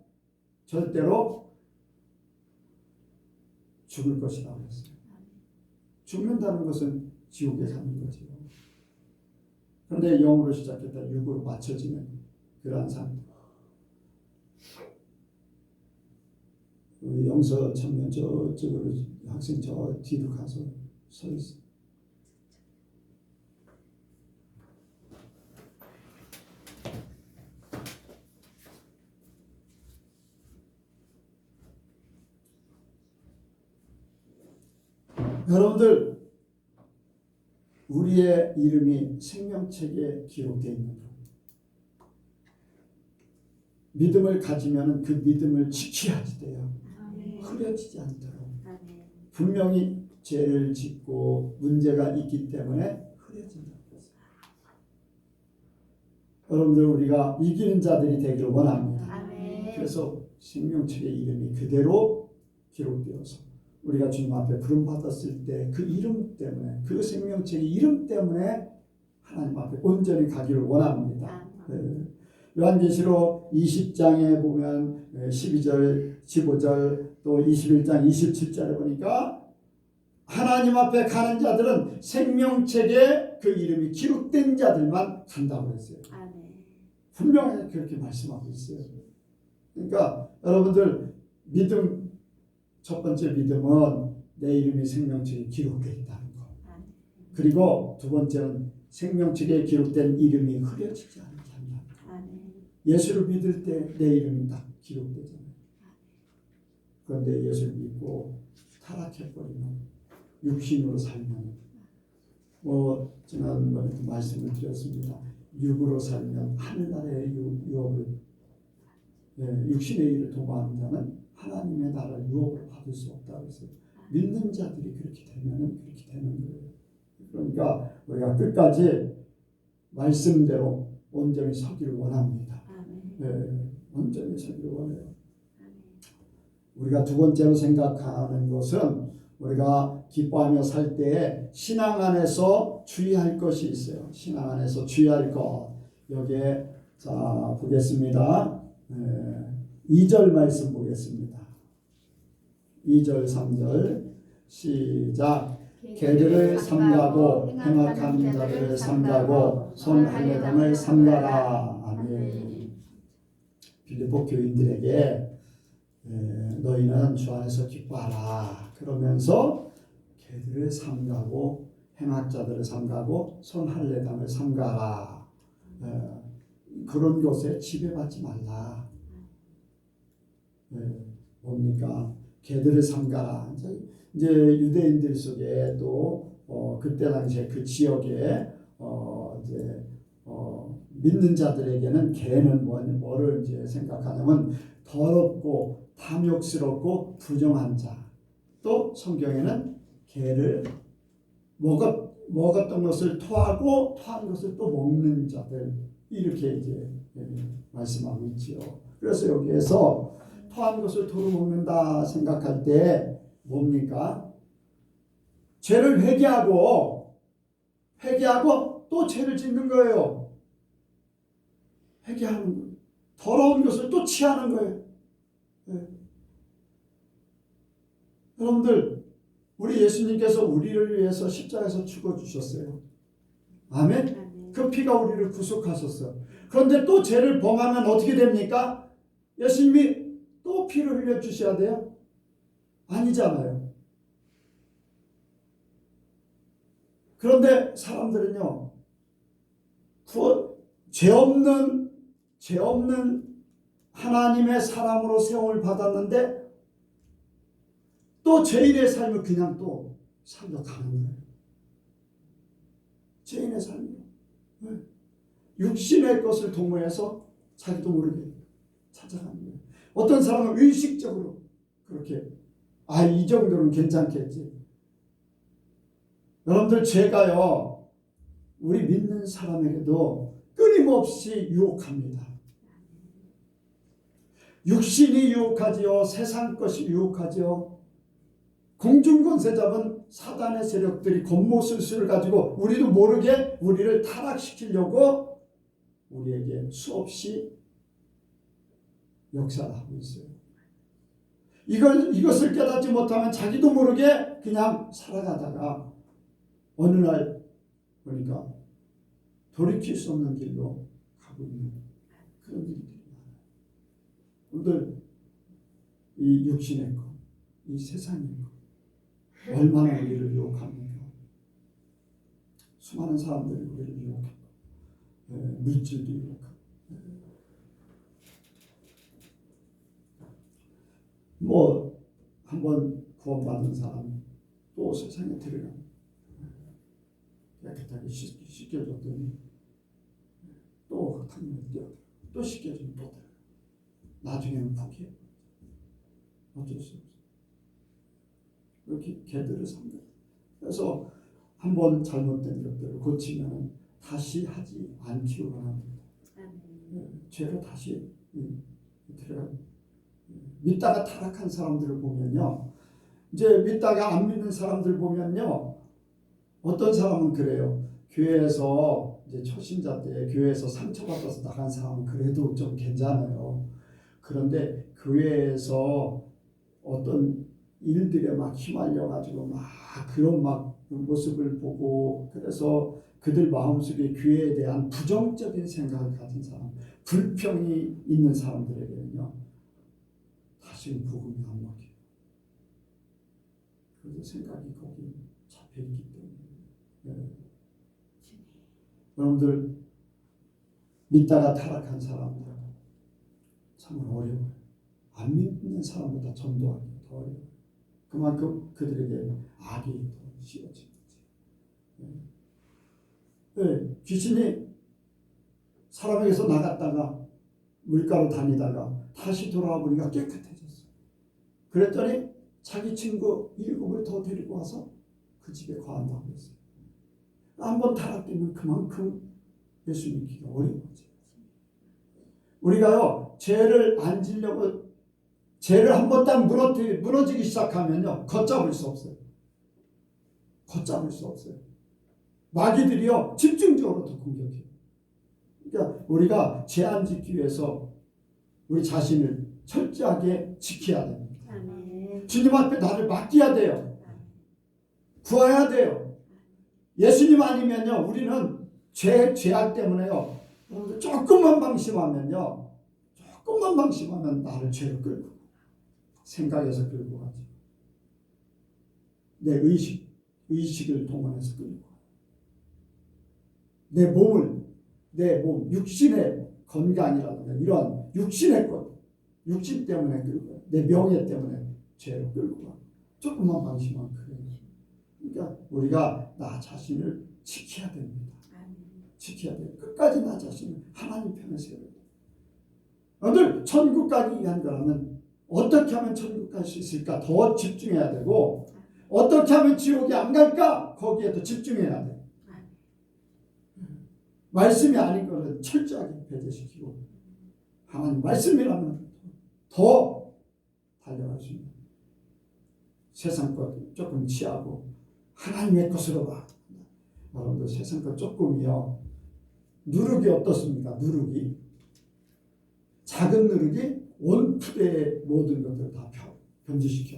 절대로 죽을 것이라고 했어요. 죽는다는 것은 지옥에 가는 거죠. 그런데 영으로 시작했다 육으로 맞춰지는 그러한 삶. 우리 영서 청년 저쪽으로 학생 저 뒤로 가서 서 있어. 여러분들 우리의 이름이 생명책에 기록되어 있는 것. 믿음을 가지면 그 믿음을 지켜야지 돼요. 흐려지지 않도록. 분명히 죄를 짓고 문제가 있기 때문에 흐려진다고 했어요. 여러분들 우리가 이기는 자들이 되기를 원합니다. 그래서 생명책의 이름이 그대로 기록되어서 우리가 주님 앞에 부름받았을 때 그 이름 때문에 그 생명책의 이름 때문에 하나님 앞에 온전히 가기를 원합니다. 요한계시록 20장에 보면 12절, 15절 또 21장 27절에 보니까 하나님 앞에 가는 자들은 생명책에 그 이름이 기록된 자들만 간다고 했어요. 분명히 그렇게 말씀하고 있어요. 그러니까 여러분들 믿음 첫 번째 믿음은 내 이름이 생명책에 기록되어 있다는 것. 그리고 두 번째는 생명책에 기록된 이름이 흐려지지 않게 한다는 것. 예수를 믿을 때 내 이름이 딱 기록되잖아요. 그런데 예수를 믿고 타락해버리면 육신으로 살면 지난번에도 말씀을 드렸습니다. 육으로 살면 하늘나라의 유업을 육신의 일을 도모하는 자는 하나님의 나라 유업을 받을 수 없다고 했어요. 믿는 자들이 그렇게 되면 그렇게 되는 거예요. 그러니까 우리가 끝까지 말씀대로 온전히 서기를 원합니다. 온전히 서기를 원해요. 우리가 두 번째로 생각하는 것은 우리가 기뻐하며 살 때에 신앙 안에서 주의할 것이 있어요. 신앙 안에서 주의할 것. 여기에 자 보겠습니다. 2절 말씀 보겠습니다. 2절 3절 시작. 개들을 삼가고 행악한 자들을 삼가고 손 할례당을 삼가라. 아멘. 빌립보 교인들에게 너희는 주 안에서 기뻐하라. 그러면서 개들을 삼가고 행악자들을 삼가고 손 할례당을 삼가라. 그런 것에 지배받지 말라. 뭡니까? 개들을 삼가라. 이제 유대인들 속에 또 그때 당시에 그 지역에 이제 믿는 자들에게는 개는 뭐를 이제 생각하냐면 더럽고 탐욕스럽고 부정한 자. 또 성경에는 개를 먹었던 것을 토하고 토한 것을 또 먹는 자들 이렇게 이제 말씀하고 있지요. 그래서 여기에서 토한 것을 도로 먹는다 생각할 때 뭡니까? 죄를 회개하고 또 죄를 짓는 거예요. 회개하는 거예요. 더러운 것을 또 취하는 거예요. 네. 여러분들, 우리 예수님께서 우리를 위해서 십자가에서 죽어주셨어요. 아멘? 그 피가 우리를 구속하셨어요. 그런데 또 죄를 범하면 어떻게 됩니까? 예수님이 또 피를 흘려주셔야 돼요? 아니잖아요. 그런데 사람들은요, 죄 없는 하나님의 사람으로 세움을 받았는데 또 죄인의 삶을 그냥 또 살려가는 거예요. 죄인의 삶이요. 네. 육신의 것을 도모해서 자기도 모르게 찾아가는 거예요. 어떤 사람은 의식적으로 그렇게 이 정도는 괜찮겠지. 여러분들, 죄가요 우리 믿는 사람에게도 끊임없이 유혹합니다. 육신이 유혹하지요. 세상 것이 유혹하지요. 공중권세 잡은 사단의 세력들이 겉모술수를 가지고 우리도 모르게 우리를 타락시키려고 우리에게 수없이 역사를 하고 있어요. 이것을 깨닫지 못하면 자기도 모르게 그냥 살아가다가 어느 날 보니까 돌이킬 수 없는 길로 가고 있는 그런 일들이 많아요. 오늘 이 육신의 것, 이 세상의 것 얼마나 우리를 유혹합니까? 수많은 사람들이 우리를 유혹하고 물질도 유혹하고 한번 구원받은 사람 또 세상에 들어가고 깨끗하게 씻겨줬더니 또 흙탕물에 뛰어들어 또 씻겨주면 또 들어가. 나중에는 포기해. 어쩔 수 없어. 이렇게 개들을 삽니다. 그래서 한번 잘못된 것들을 고치면 다시 하지 않기로 합니다. 죄로 다시 들어가. 믿다가 타락한 사람들을 보면요, 이제 믿다가 안 믿는 사람들 보면요, 어떤 사람은 그래요. 교회에서 이제 초신자 때 교회에서 상처받아서 나간 사람은 그래도 좀 괜찮아요. 그런데 교회에서 어떤 일들에 막 휘말려가지고 막 그런 막 모습을 보고 그래서 그들 마음속에 교회에 대한 부정적인 생각을 가진 사람, 불평이 있는 사람들에게는요, 다시는 복음이 안 먹혀요. 그래서 생각이 거기 잡혀있기 때문에. 네. 여러분들, 믿다가 타락한 사람들 참 어려워요. 안 믿는 사람보다 전도하기 더 어려워요. 그만큼 그들에게 악이 더 씌워진 거지. 네. 귀신이 사람에게서 나갔다가 물가로 다니다가 다시 돌아와 보니까 깨끗해졌어. 그랬더니 자기 친구 7을 더 데리고 와서 그 집에 거한다고 했어요. 한번 타락되면 그만큼 예수 믿기가 어려운 거죠. 우리가요, 죄를 안 지려고 죄를 한번 딱 무너지기 시작하면요, 걷잡을 수 없어요. 걷잡을 수 없어요. 마귀들이요, 집중적으로 더 공격해요. 그러니까 우리가 죄 안 짓기 위해서 우리 자신을 철저하게 지켜야 됩니다. 주님 앞에 나를 맡겨야 돼요. 구해야 돼요. 예수님 아니면요, 우리는 죄악 때문에요, 조금만 방심하면요, 나를 죄로 끌고 생각에서 끌고 가죠. 내 의식을 동원해서 끌고 가요. 내 몸, 육신의 건강이라든가 이러한 육신의 것, 육신 때문에 끌고 가요. 내 명예 때문에 죄로 끌고 가요. 조금만 방심하면 그래요. 그러니까 우리가 나 자신을 지켜야 됩니다. 지켜야 돼요. 끝까지 나 자신을 하나님 편에 세워야 돼요. 오늘 천국 가기 위한 거라면 어떻게 하면 천국 갈 수 있을까 더 집중해야 되고, 어떻게 하면 지옥에 안 갈까 거기에 더 집중해야 돼요. 말씀이 아닌 것은 철저하게 배제시키고 하나님 말씀이라면 더 달려갈 수 있는 세상 것 조금 취하고 하나님의 것으로 봐. 여러분들 세상 것 조금이요. 누룩이 어떻습니까? 누룩이 작은 누룩이 원푸대의 모든 것들을 다 변질시켜.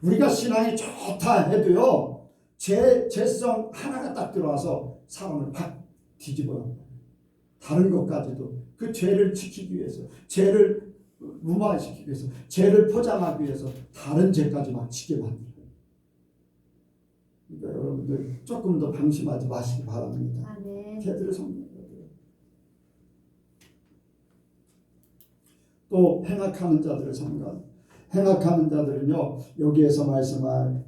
우리가 신앙이 좋다 해도요, 죄성 하나가 딱 들어와서 사람을 팍 뒤집어요. 다른 것까지도 그 죄를 지키기 위해서, 죄를 무마시키기 위해서, 죄를 포장하기 위해서 다른 죄까지 막 지게 만들어요. 그러니까 여러분들 조금 더 방심하지 마시기 바랍니다. 아멘. 죄들을 섬겨야 돼요. 또 행악하는 자들을 삼가. 행악하는 자들은요, 여기에서 말씀한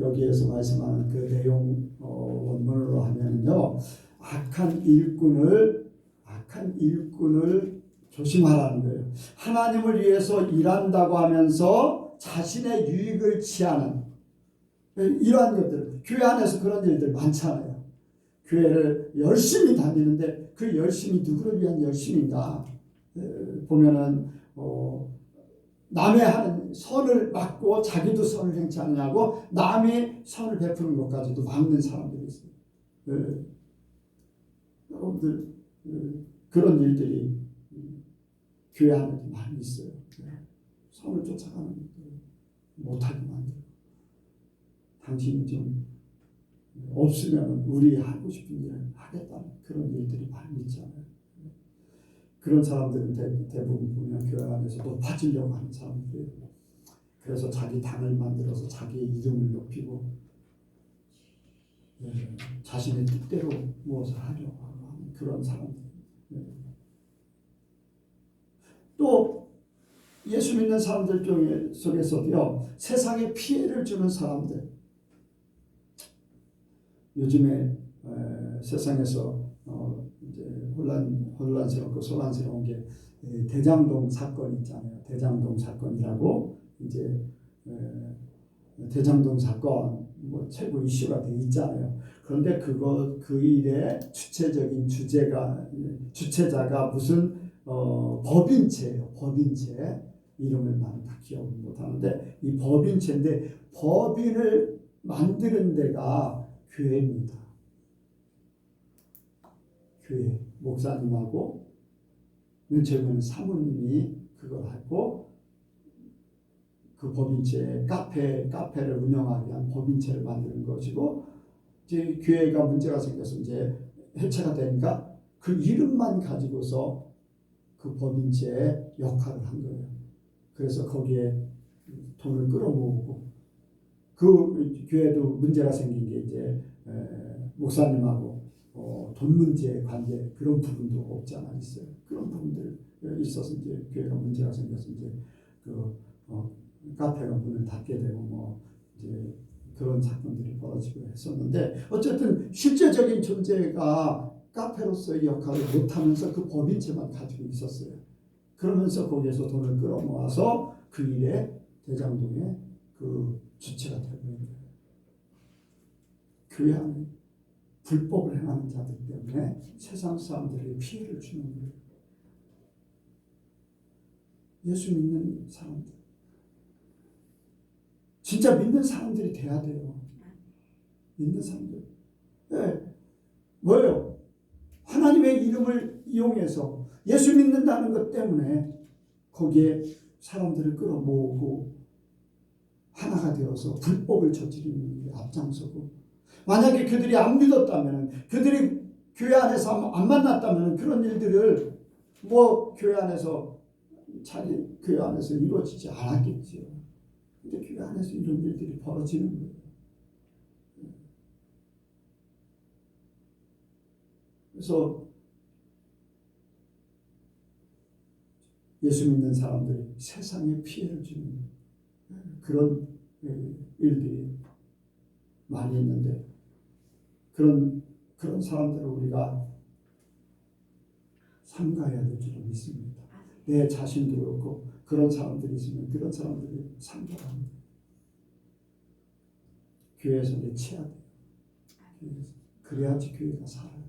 여기에서 말씀하는 그 내용 원문으로 하면은요, 악한 일꾼을 조심하라는 거예요. 하나님을 위해서 일한다고 하면서 자신의 유익을 취하는 이러한 것들, 교회 안에서 그런 일들 많잖아요. 교회를 열심히 다니는데 그 열심이 누구를 위한 열심인가? 보면은 남의 하는 선을 막고 자기도 선을 행치 않냐고 남의 선을 베푸는 것까지도 막는 사람들이 있어요. 여러분들 그런 일들이 교회 안에도 많이 있어요. 선을 쫓아가는 것들 못하게 만들고, 당신이 좀 없으면 우리 하고 싶은 일을 하겠다는 그런 일들이 많이 있잖아요. 그런 사람들은 대부분 보면 교회 안에서 높아지려고 하는 사람들이에요. 그래서 자기 당을 만들어서 자기의 이름을 높이고 자신의 뜻대로 무엇을 하려고 하는 그런 사람들. 또 예수 믿는 사람들 속에서도요, 세상에 피해를 주는 사람들. 요즘에 세상에서 이제 혼란스럽고 소란스러운 게 대장동 사건 있잖아요. 대장동 사건이라고 이제 대장동 사건 뭐 최고 이슈가 돼 있잖아요. 그런데 그 일의 주체자가 무슨 법인체예요. 법인체 이름은 나는 다 기억을 못하는데 이 법인체인데 법인을 만드는 데가 교회입니다. 교회 목사님하고 맨 처음에는 사모님이 그걸 하고 그 법인체 카페를 운영하기 위한 법인체를 만드는 것이고, 이제 교회가 문제가 생겨서 이제 해체가 되니까 그 이름만 가지고서 그 법인체의 역할을 한 거예요. 그래서 거기에 돈을 끌어모으고, 그 교회도 문제가 생긴 게 이제 목사님하고 돈 문제 관계 그런 부분도 없지 않아 있어요. 그런 부분들 있어서 이제 교회가 문제가 생겨서 이제 카페가 문을 닫게 되고 뭐 이제 그런 사건들이 벌어지고 했었는데, 어쨌든 실제적인 존재가 카페로서의 역할을 못하면서 그 법인체만 가지고 있었어요. 그러면서 거기에서 돈을 끌어모아서 그 일에 대장동의 그 주체가 되는 거예요. 교회 안에 불법을 행하는 자들 때문에 세상 사람들에게 피해를 주는 거예요. 예수 믿는 사람들, 진짜 믿는 사람들이 돼야 돼요. 믿는 사람들. 네. 뭐예요? 하나님의 이름을 이용해서 예수 믿는다는 것 때문에 거기에 사람들을 끌어모으고 하나가 되어서 불법을 저지르는 일에 앞장서고, 만약에 그들이 안 믿었다면, 그들이 교회 안에서 안 만났다면 그런 일들을 뭐 교회 안에서 이루어지지 않았겠지요. 근데 교회 안에서 이런 일들이 벌어지는 거예요. 그래서 예수 믿는 사람들이 세상에 피해를 주는 그런 일들이 많이 있는데, 그런 사람들을 우리가 삼가해야 될 줄 믿습니다. 내 자신도 그렇고 그런 사람들이 있으면 그런 사람들이 삼가야 합니다. 교회에서 내쳐야 돼요. 그래야지 교회가 살아요.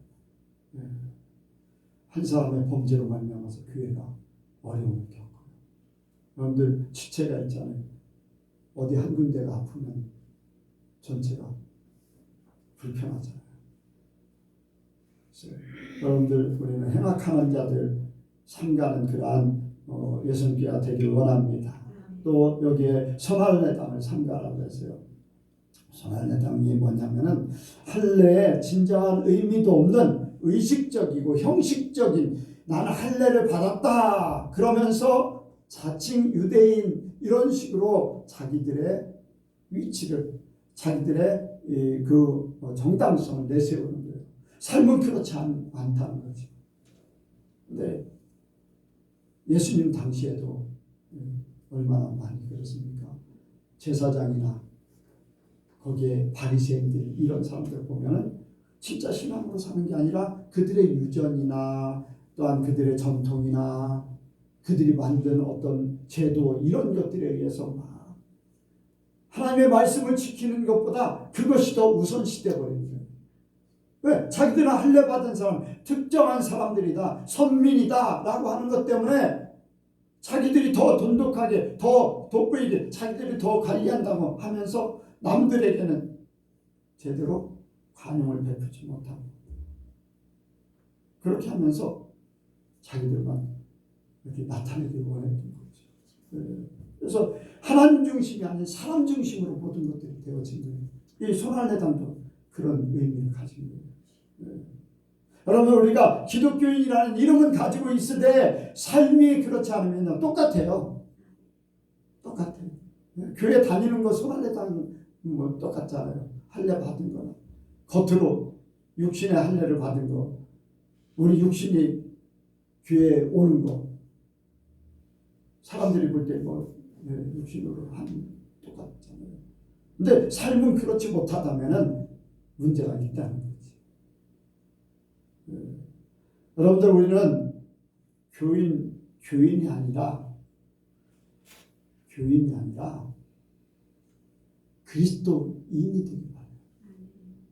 한 사람의 범죄로 말미암아서 교회가 어려움을 겪어요. 여러분들 지체가 있잖아요. 어디 한 군데가 아프면 전체가 불편하잖아요. 그래서 여러분들 우리는 행악하는 자들 삼가는 그러한 예수님께가 되길 원합니다. 또 여기에 선할례당을 삼가라고 했어요. 선할례당이 뭐냐면은 할례에 진정한 의미도 없는 의식적이고 형식적인 나는 할례를 받았다 그러면서 자칭 유대인 이런 식으로 자기들의 위치를 자기들의 그 정당성을 내세우는 거예요. 삶은 그렇지 않다는 거죠. 근데 예수님 당시에도 얼마나 많이 그렇습니까? 제사장이나 거기에 바리새인들 이런 사람들 보면은 진짜 신앙으로 사는 게 아니라 그들의 유전이나 또한 그들의 전통이나 그들이 만든 어떤 제도 이런 것들에 의해서 막 하나님의 말씀을 지키는 것보다 그것이 더 우선시돼 버리는 거예요. 왜? 자기들은 할례 받은 사람, 특정한 사람들이다, 선민이다 라고 하는 것 때문에 자기들이 더 돈독하게, 더 돋보이게, 자기들이 더 관리한다고 하면서 남들에게는 제대로 관용을 베푸지 못하고 그렇게 하면서 자기들만 이렇게 나타내기 원했던 거죠. 그래서 하나님 중심이 아닌 사람 중심으로 모든 것들이 되어진 거예요. 이 손할례당도 그런 의미를 가진 거예요. 여러분 우리가 기독교인이라는 이름은 가지고 있으되 삶이 그렇지 않으면 똑같아요. 똑같아요. 교회 다니는 거 손할례당 뭐 똑같잖아요. 할례 받은 거는 겉으로 육신의 할례를 받은 거, 우리 육신이 교회에 오는 거, 사람들이 볼 때 뭐 육신으로 하는 똑같잖아요. 근데 삶은 그렇지 못하다면은 문제가 있다는 거지. 여러분들 우리는 교인이 아니라 그리스도인이 되기 바라요.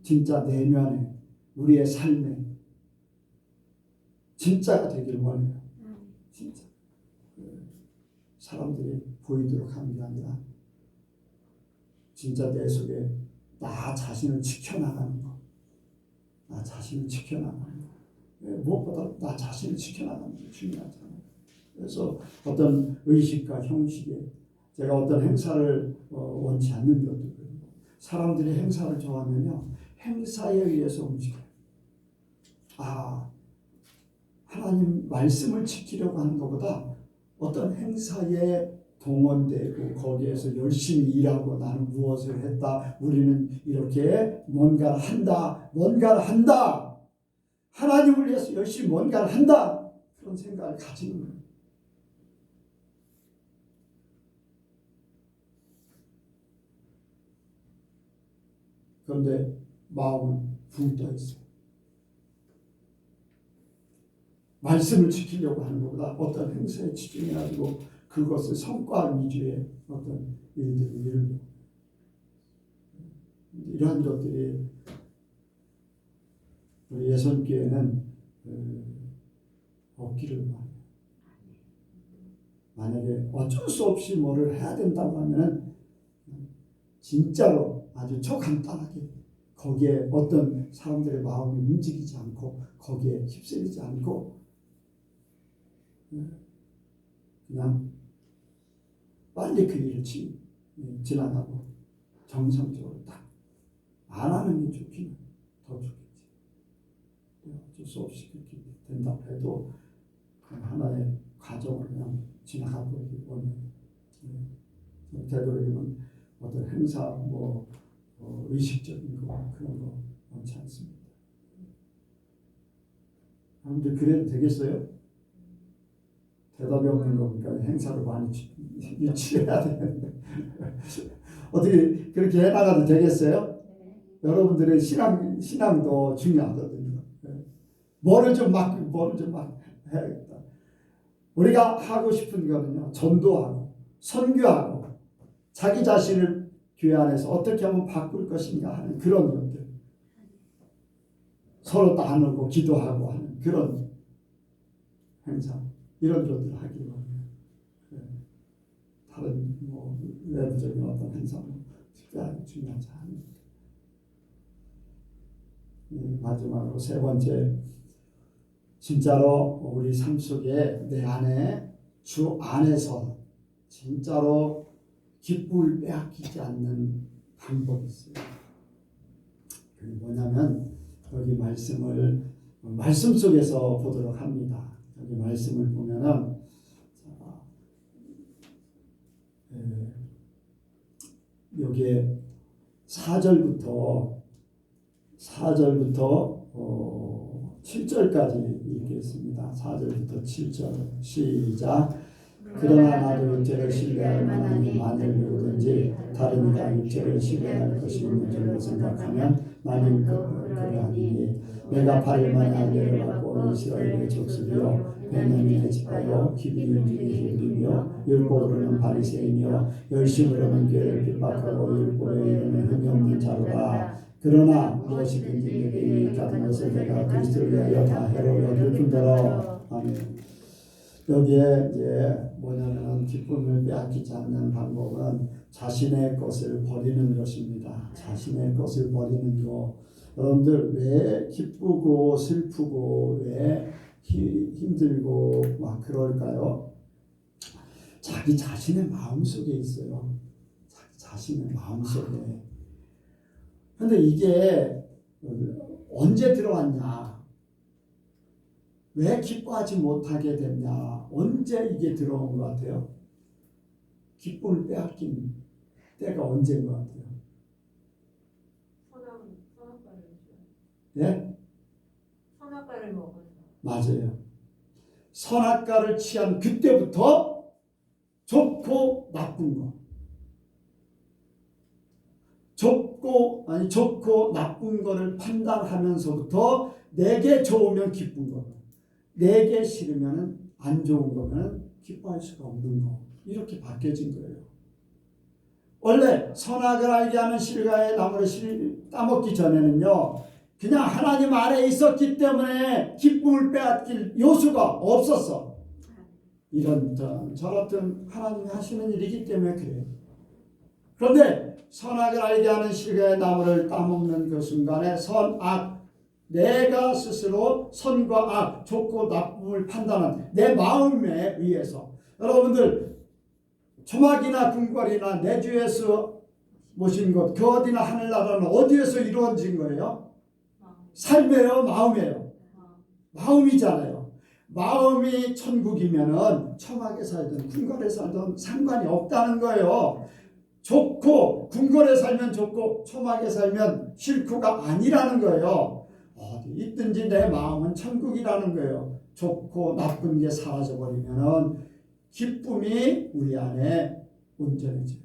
진짜 내면에 우리의 삶에 진짜가 되길 원해요. 진짜 사람들이 보이도록 하는 게 아니라 진짜 내 속에 나 자신을 지켜나가는 거. 나 자신을 지켜나가는 거. 무엇보다 나 자신을 지켜나가는 게 중요하잖아요. 그래서 어떤 의식과 형식에 제가 어떤 행사를 원치 않는 것도 그렇고 사람들이 행사를 좋아하면요. 행사에 의해서 움직여요. 하나님 말씀을 지키려고 하는 것보다 어떤 행사에 동원되고 거기에서 열심히 일하고 나는 무엇을 했다. 우리는 이렇게 뭔가를 한다. 하나님을 위해서 열심히 뭔가를 한다. 그런 생각을 가지는 거예요. 그런데 마음은 붕 떠 있어요. 말씀을 지키려고 하는 것보다 어떤 행사에 집중해가지고 그것을 성과 위주의 어떤 일들을 이루려고. 이러한 것들이 우리 예선교회는 없기를 바라요. 만약에 어쩔 수 없이 뭐를 해야 된다고 하면은 진짜로 아주 초간단하게 거기에 어떤 사람들의 마음이 움직이지 않고 거기에 휩쓸리지 않고 그냥 빨리 그 일을 지나가고 정상적으로 딱 안 하는 게 좋기는 더 좋겠지. 어쩔 수 없이 그렇게 된다고 해도 하나의 과정을 그냥 지나가 버리기 원해요. 되도록이면 어떤 행사 의식적인 거 그런 거 원치 않습니다. 여러분들 그래도 되겠어요? 대답이 없는 거니까 행사를 많이 유치해야 되는데 어떻게 그렇게 해나가도 되겠어요? 여러분들의 신앙도 중요하거든요. 뭐를 좀 해야겠다. 우리가 하고 싶은 거는요, 전도하고 선교하고 자기 자신을 교회 안에서 어떻게 하면 바꿀 것인가 하는 그런 것들, 서로 나누고 기도하고 하는 그런 행사, 이런 것들을 하기를 원해요. 다른 외부적인 어떤 행사는 특별하게 중요하지 않습니다. 마지막으로 세 번째, 진짜로 우리 삶 속에 내 안에 주 안에서 진짜로 기쁨을 빼앗기지 않는 방법이 있어요. 그게 뭐냐면 여기 말씀 속에서 보도록 합니다. 여기 말씀을 보면은 여기에 4절부터 7절까지 읽겠습니다. 4절부터 7절 시작. 그러나 나도 육체를 신뢰할 만하니 만일 누구든지 다른 이가 육체를 신뢰할 것이 있는 줄로 생각하면 나는 그러하니 내가 8일 만에 할례를 받고 이스라엘의 족속이요 베냐민의 지파요 기브리인 중에 히브리며 율법으로는 바리새인이요 열심으로는 교회를 핍박하고 율법에 이르는 흠이 없는 자로다. 그러나 무엇이든지 내게 이익하는 것을 내가 그리스도를 위하여 다 해로 여길 뿐더러. 아멘. 여기에 이제 뭐냐면 기쁨을 빼앗기지 않는 방법은 자신의 것을 버리는 것입니다. 자신의 것을 버리는 거. 여러분들 왜 기쁘고 슬프고 왜 힘들고 막 그럴까요? 자기 자신의 마음 속에 있어요. 자기 자신의 마음 속에. 근데 이게 언제 들어왔냐? 왜 기뻐하지 못하게 됐냐? 언제 이게 들어온 것 같아요? 기쁨을 빼앗긴 때가 언제인 것 같아요? 선악과를 네? 선악과를 먹어서. 맞아요. 선악과를 취한 그때부터 좋고 나쁜 거. 좋고 나쁜 거를 판단하면서부터 내게 좋으면 기쁜 거, 내게 싫으면 안 좋은 거면 기뻐할 수가 없는 거. 이렇게 바뀌어진 거예요. 원래 선악을 알게 하는 실과의 나무를 따먹기 전에는요, 그냥 하나님 안에 있었기 때문에 기쁨을 빼앗길 요소가 없었어. 이런 저렇든 하나님이 하시는 일이기 때문에 그래요. 그런데 선악을 알게 하는 실과의 나무를 따먹는 그 순간에 선악, 내가 스스로 선과 악, 좋고 나쁨을 판단하는 내 마음에 의해서, 여러분들 초막이나 궁궐이나 내주에서 모신 것, 그 어디나 하늘나라는 어디에서 이루어진 거예요? 삶이에요, 마음이에요? 마음이잖아요. 마음이 천국이면은 초막에 살든 궁궐에 살든 상관이 없다는 거예요. 좋고 궁궐에 살면 좋고 초막에 살면 싫고가 아니라는 거예요. 어디 있든지 내 마음은 천국이라는 거예요. 좋고 나쁜 게 사라져버리면은 기쁨이 우리 안에 온전해져요.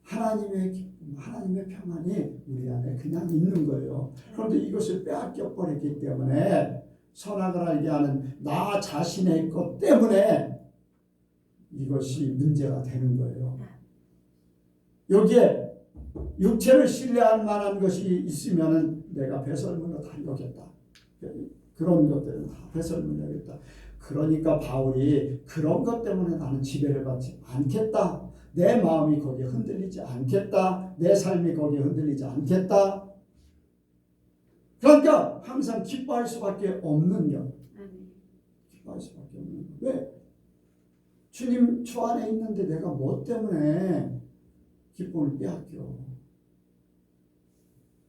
하나님의 기쁨, 하나님의 평안이 우리 안에 그냥 있는 거예요. 그런데 이것을 빼앗겨 버렸기 때문에 선악을 알게 하는 나 자신의 것 때문에 이것이 문제가 되는 거예요. 여기에 육체를 신뢰할 만한 것이 있으면 내가 배설물로 다 여겼다. 그런 것들은 다 배설물로 여겼다. 그러니까 바울이 그런 것 때문에 나는 지배를 받지 않겠다. 내 마음이 거기에 흔들리지 않겠다. 내 삶이 거기에 흔들리지 않겠다. 그러니까 항상 기뻐할 수밖에 없는 것. 기뻐할 수밖에 없는 것. 왜? 주님 주 안에 있는데 내가 뭐 때문에 기쁨을 빼앗겨?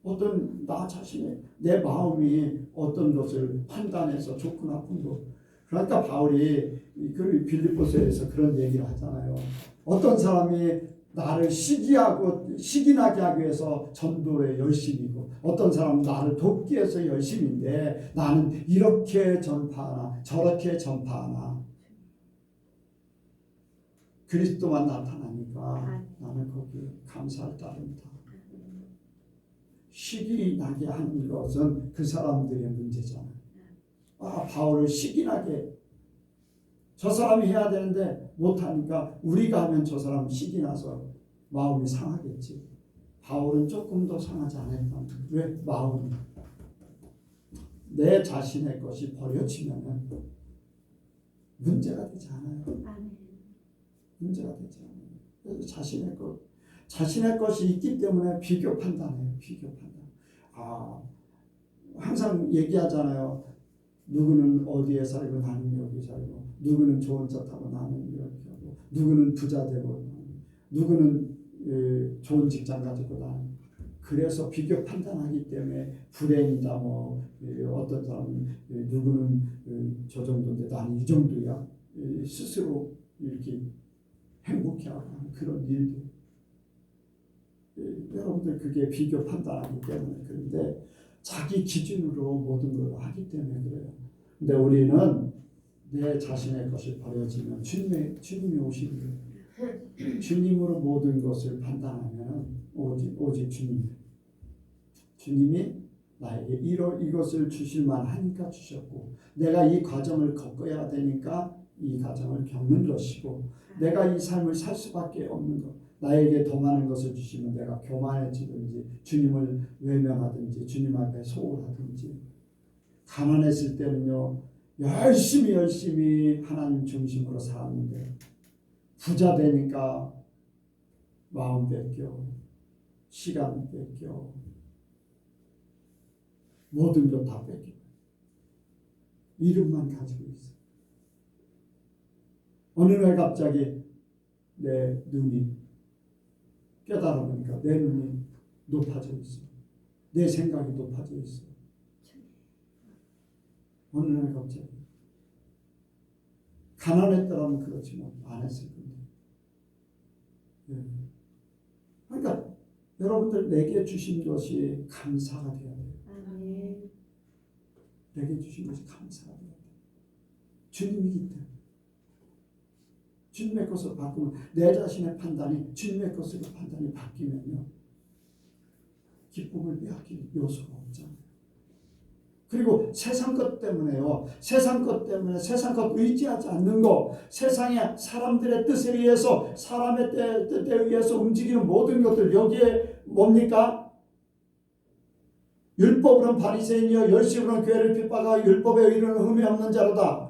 어떤 나 자신의 내 마음이 어떤 것을 판단해서 좋고 나쁜 것. 그러니까 바울이 그 빌립보서에서 그런 얘기를 하잖아요. 어떤 사람이 나를 시기나게 하기 위해서 전도에 열심이고, 어떤 사람은 나를 돕기 위해서 열심인데 나는 이렇게 전파하나 저렇게 전파하나. 그리스도만 나타나니까 나는 거기에 감사할 따름이다. 시기 나게 하는 것은 그 사람들의 문제잖아요. 바울을 시기 나게, 저 사람이 해야 되는데 못하니까 우리가 하면 저 사람 시기 나서 마음이 상하겠지. 바울은 조금 더 상하지 않았다. 왜? 마음이 내 자신의 것이 버려지면 문제가 되지 않아요. 문제가 되지 않아요. 그래서 자신의 것이 있기 때문에 비교 판단해요. 비교 판단. 항상 얘기하잖아요. 누구는 어디에 살고 나는 여기 살고, 누구는 좋은 차 타고 나는 이렇게 하고, 누구는 부자 되고, 누구는 좋은 직장 가지고 나는. 그래서 비교 판단하기 때문에 불행이다 뭐 어떤 사람은 누구는 저 정도인데 나는 이 정도야 스스로 이렇게 행복해하는 그런 일들. 여러분들 그게 비교 판단하기 때문에. 그런데 자기 기준으로 모든 걸 하기 때문에 그래요. 근데 우리는 내 자신의 것이 버려지면 주님이 오시는 거예요. 주님으로 모든 것을 판단하면 오직 주님이 나에게 이것을 주실 만하니까 주셨고, 내가 이 과정을 겪어야 되니까 이 과정을 겪는 것이고, 내가 이 삶을 살 수밖에 없는 것. 나에게 더 많은 것을 주시면 내가 교만해지든지 주님을 외면하든지 주님 앞에 소홀하든지. 가난했을 때는요 열심히 하나님 중심으로 살았는데, 부자 되니까 마음 뺏겨, 시간 뺏겨, 모든 것 다 뺏겨. 이름만 가지고 있어. 어느 날 갑자기 내 눈이 깨달아 보니까 내 눈이 높아져 있어. 내 생각이 높아져 있어. 어느 날 갑자기. 가난했더라면 그렇지만 안 했을 건데. 그러니까 여러분들 내게 주신 것이 감사가 되어야 돼요. 내게 주신 것이 감사가 되어야 돼요. 주님이기 때문에. 주님의 것으로 바꾸면 내 자신의 판단이 주님의 것으로 판단이 바뀌면요 기쁨을 빼앗길 요소가 없잖아요. 그리고 세상 것 때문에요. 세상 것 때문에 세상 것 의지하지 않는 것, 세상의 사람들의 뜻에 의해서 사람의 뜻에 의해서 움직이는 모든 것들, 여기에 뭡니까? 율법으로는 바리새인이여 열심으로는 교회를 핍박하고 율법에 의로는 흠이 없는 자로다.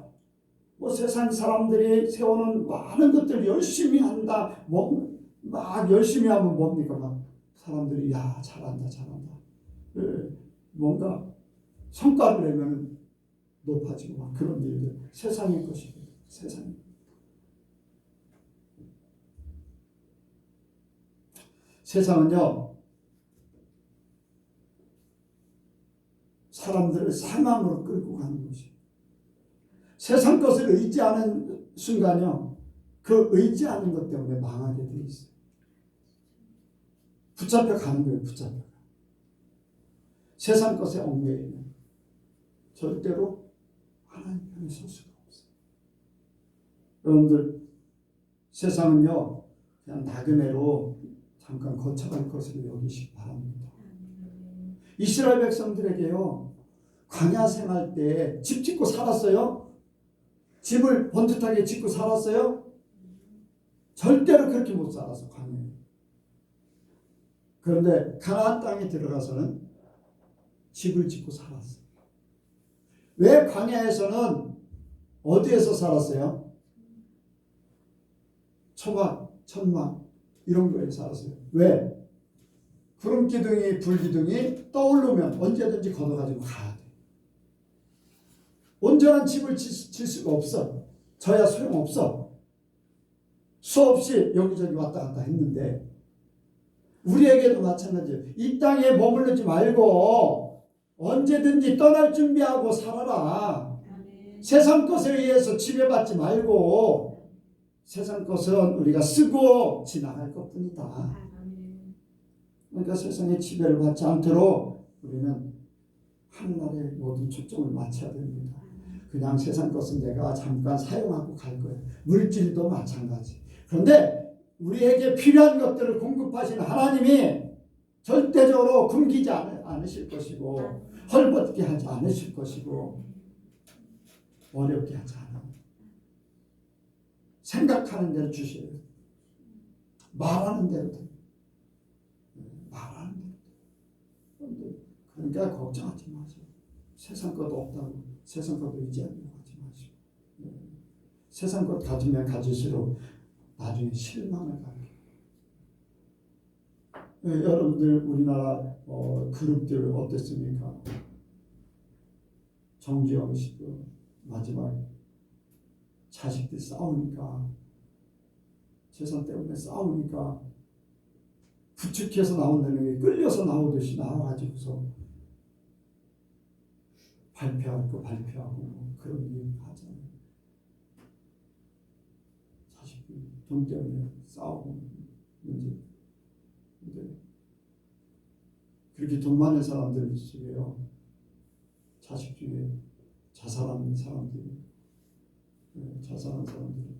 뭐 세상 사람들이 세우는 많은 것들 열심히 한다. 막 열심히 하면 뭡니까? 막 사람들이 야 잘한다. 뭔가 성과를 내면 높아지고 막 그런 일들. 세상의 것이거든요. 세상의. 세상은요 사람들을 사망으로 끌고 가는 것이에요. 세상 것을 의지하는 순간요 그 의지하는 것 때문에 망하게 돼 있어요. 붙잡혀 가는 거예요. 붙잡혀. 세상 것에 얽매이면 절대로 하나님 편에 설 수가 없어요. 여러분들 세상은요 그냥 나그네로 잠깐 거쳐갈 것을 여기시기 바랍니다. 이스라엘 백성들에게요 광야 생활 때 집 짓고 살았어요? 집을 번듯하게 짓고 살았어요? 절대로 그렇게 못 살아서 광야에. 그런데 가나안 땅에 들어가서는 집을 짓고 살았어요. 왜 광야에서는 어디에서 살았어요? 초막, 천막 이런 거에 살았어요. 왜? 구름 기둥이 불 기둥이 떠오르면 언제든지 걷어가지고 가야 돼. 온전한 집을 질 수가 없어. 저야 소용없어. 수없이 여기저기 왔다 갔다 했는데 우리에게도 마찬가지예요. 이 땅에 머무르지 말고 언제든지 떠날 준비하고 살아라. 세상 것에 의해서 지배받지 말고 세상 것은 우리가 쓰고 지나갈 것뿐이다. 그러니까 세상의 지배를 받지 않도록 우리는 하늘나라의 모든 초점을 맞춰야 됩니다. 그냥 세상 것은 내가 잠깐 사용하고 갈 거예요. 물질도 마찬가지. 그런데 우리에게 필요한 것들을 공급하시는 하나님이 절대적으로 굶기지 않으실 것이고 헐벗게 하지 않으실 것이고 어렵게 하지 않아요. 생각하는 대로 주셔요. 말하는 대로 됩니다. 말하는 대로. 그러니까 걱정하지 마세요. 세상 것도 없다고 세상 것도 의지하려고 하지 마시고 세상 것 가지면 가질수록 나중에 실망을 가게. 여러분들 우리나라 그룹들 어땠습니까? 정주영 씨도 마지막 자식들 싸우니까 재산 때문에 싸우니까 부축해서 나온다는 게 끌려서 나오듯이 나와가지고서 발표할 거 발표하고 뭐 그런 일 하잖아요. 자식들 돈 때문에 싸우고 문제. 근데 그렇게 돈 많은 사람들 중에요. 자식 중에 자살하는 사람들이 자살한 사람들이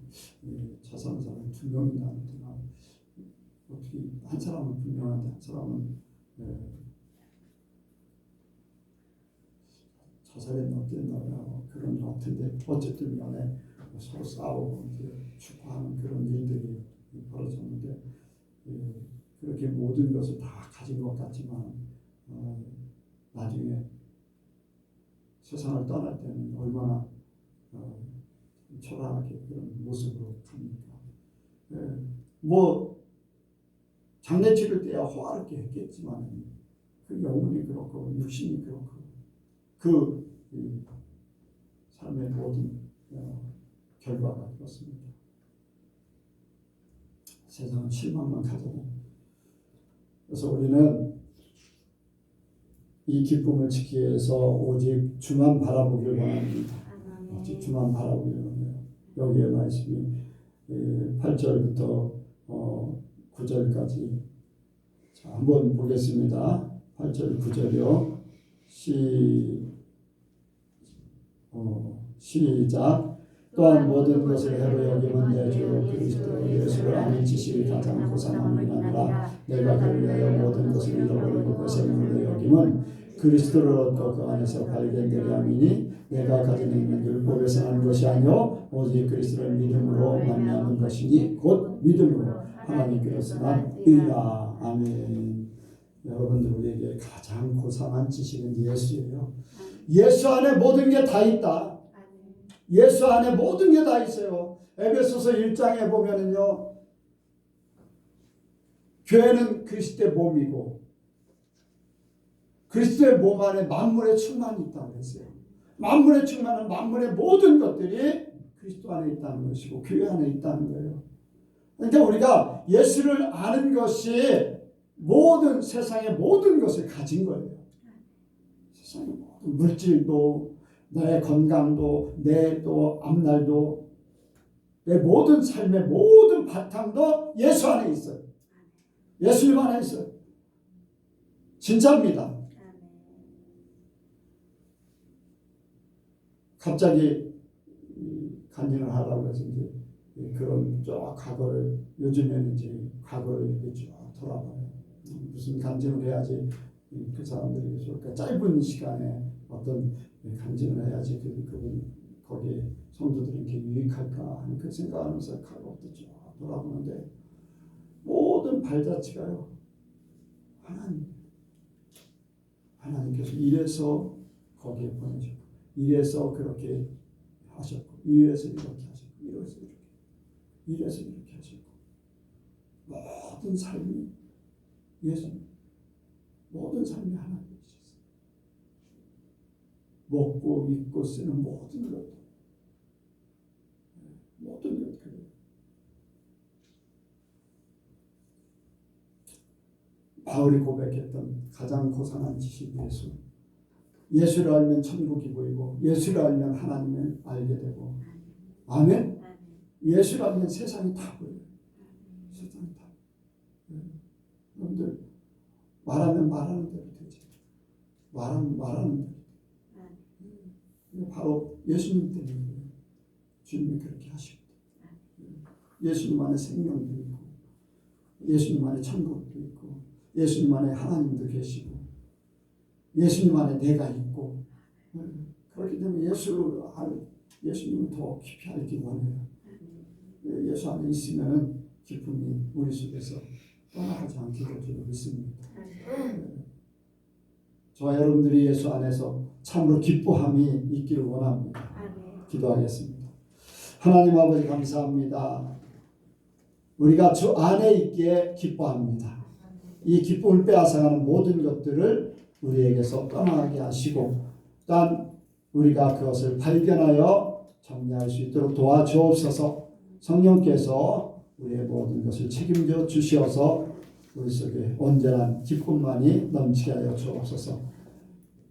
자살한 사람이 2명이 나는데 어떻게 한 사람은 분명한데 한 사람은 자살했나 어땠나 그런 것 같은데 어쨌든 간에 서로 싸우고 축구하는 그런 일들이 벌어졌는데 그렇게 모든 것을 다 가진 것 같지만 나중에 세상을 떠날 때는 얼마나 초라하게 그런 모습으로 갑니까? 뭐 장례 치를 때야 호화롭게 했겠지만 그 영혼이 그렇고 육신이 그렇고 그 삶의 모든 결과가 그렇습니다. 세상은 실망만 가잖아요. 그래서 우리는 이 기쁨을 지키기 위해서 오직 주만 바라보길 원합니다. 오직 주만 바라보길 원해요. 여기에 말씀이 8절부터 9절까지 자, 한번 보겠습니다. 8절 9절이요. 시작. 또한 모든 것을 해로 여기면 내 주 그리스도 예수를 아는 지식이 가장 고상함이니라. 내가 그를 위하여 모든 것을 잃어버리고 배설물로 여김은 그리스도를 얻고 그 안에서 발견되려 함이니 내가 가진 있는 율법에서 난 것이 아니요 오직 그리스도를 믿음으로 만나는 것이니 곧 믿음으로 하나님께로서 난 의라. 아멘. 여러분들 우리에게 가장 고상한 지식은 예수예요. 예수 안에 모든 게 다 있다. 예수 안에 모든 게 다 있어요. 에베소서 1장에 보면은요. 교회는 그리스도의 몸이고 그리스도의 몸 안에 만물의 충만이 있다고 했어요. 만물의 충만은 만물의 모든 것들이 그리스도 안에 있다는 것이고 교회 안에 있다는 거예요. 그러니까 우리가 예수를 아는 것이 모든 세상의 모든 것을 가진 거예요. 세상의 모든 물질도 내 건강도 내 또 앞날도 내 모든 삶의 모든 바탕도 예수 안에 있어요. 예수님 안에 있어요. 진짜입니다. 갑자기 간증을 하라고 해서 이제 그런 쭉 과거를 요즘에는 이제 과거를 이렇게 쭉 돌아봐요. 무슨 간증을 해야지 그 사람들이 그러니까 짧은 시간에 어떤 간증을 해야지 그분 거기에 성도들에게 유익할까 하는 그 생각하면서 과거부터 쭉 돌아보는데 모든 발자취가요 하나님께서 이래서 거기에 보내셨고 이래서 그렇게 하셨고 이래서 이렇게 하셨고 이래서 이렇게 하셨고 모든 삶이 예수님 모든 삶이 하나님이셨어요. 먹고 입고 쓰는 모든 것 그래요. 바울이 고백했던 가장 고상한 지식 예수. 예수를 알면 천국이 보이고 예수를 알면 하나님을 알게 되고 아멘. 예수를 알면 세상이 다 보여요. 세상이 다. 여러분들 말하면 말하는 대로 되죠. 말하는 대로. 바로 예수님 때문에 주님이 그렇게 하시고 예수님 안에 생명도 있고 예수님 안에 천국도 있고 예수님 안에 하나님도 계시고 예수님 안에 내가 있고 그렇기 때문에 예수님을 더 깊이 알기 원해요. 예수 안에 있으면 기쁨이 우리 속에서 떠나가지 않게 될 줄 믿습니다. 저와 여러분들이 예수 안에서 참으로 기뻐함이 있기를 원합니다. 기도하겠습니다. 하나님 아버지 감사합니다. 우리가 주 안에 있기에 기뻐합니다. 이 기쁨을 빼앗아가는 모든 것들을 우리에게서 떠나게 하시고 또한 우리가 그것을 발견하여 정리할 수 있도록 도와주옵소서. 성령께서 우리의 모든 것을 책임져 주시어서 우리 속에 온전한 기쁨만이 넘치게 하여 주옵소서.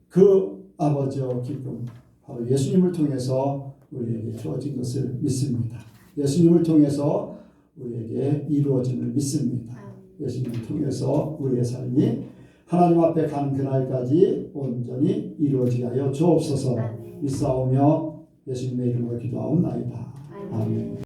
그 아버지의 기쁨 바로 예수님을 통해서 우리에게 주어진 것을 믿습니다. 예수님을 통해서 우리에게 이루어짐을 믿습니다. 예수님을 통해서 우리의 삶이 하나님 앞에 가는 그날까지 온전히 이루어지게 하여 주옵소서. 믿사오며 예수님의 이름으로 기도하옵나이다. 아멘.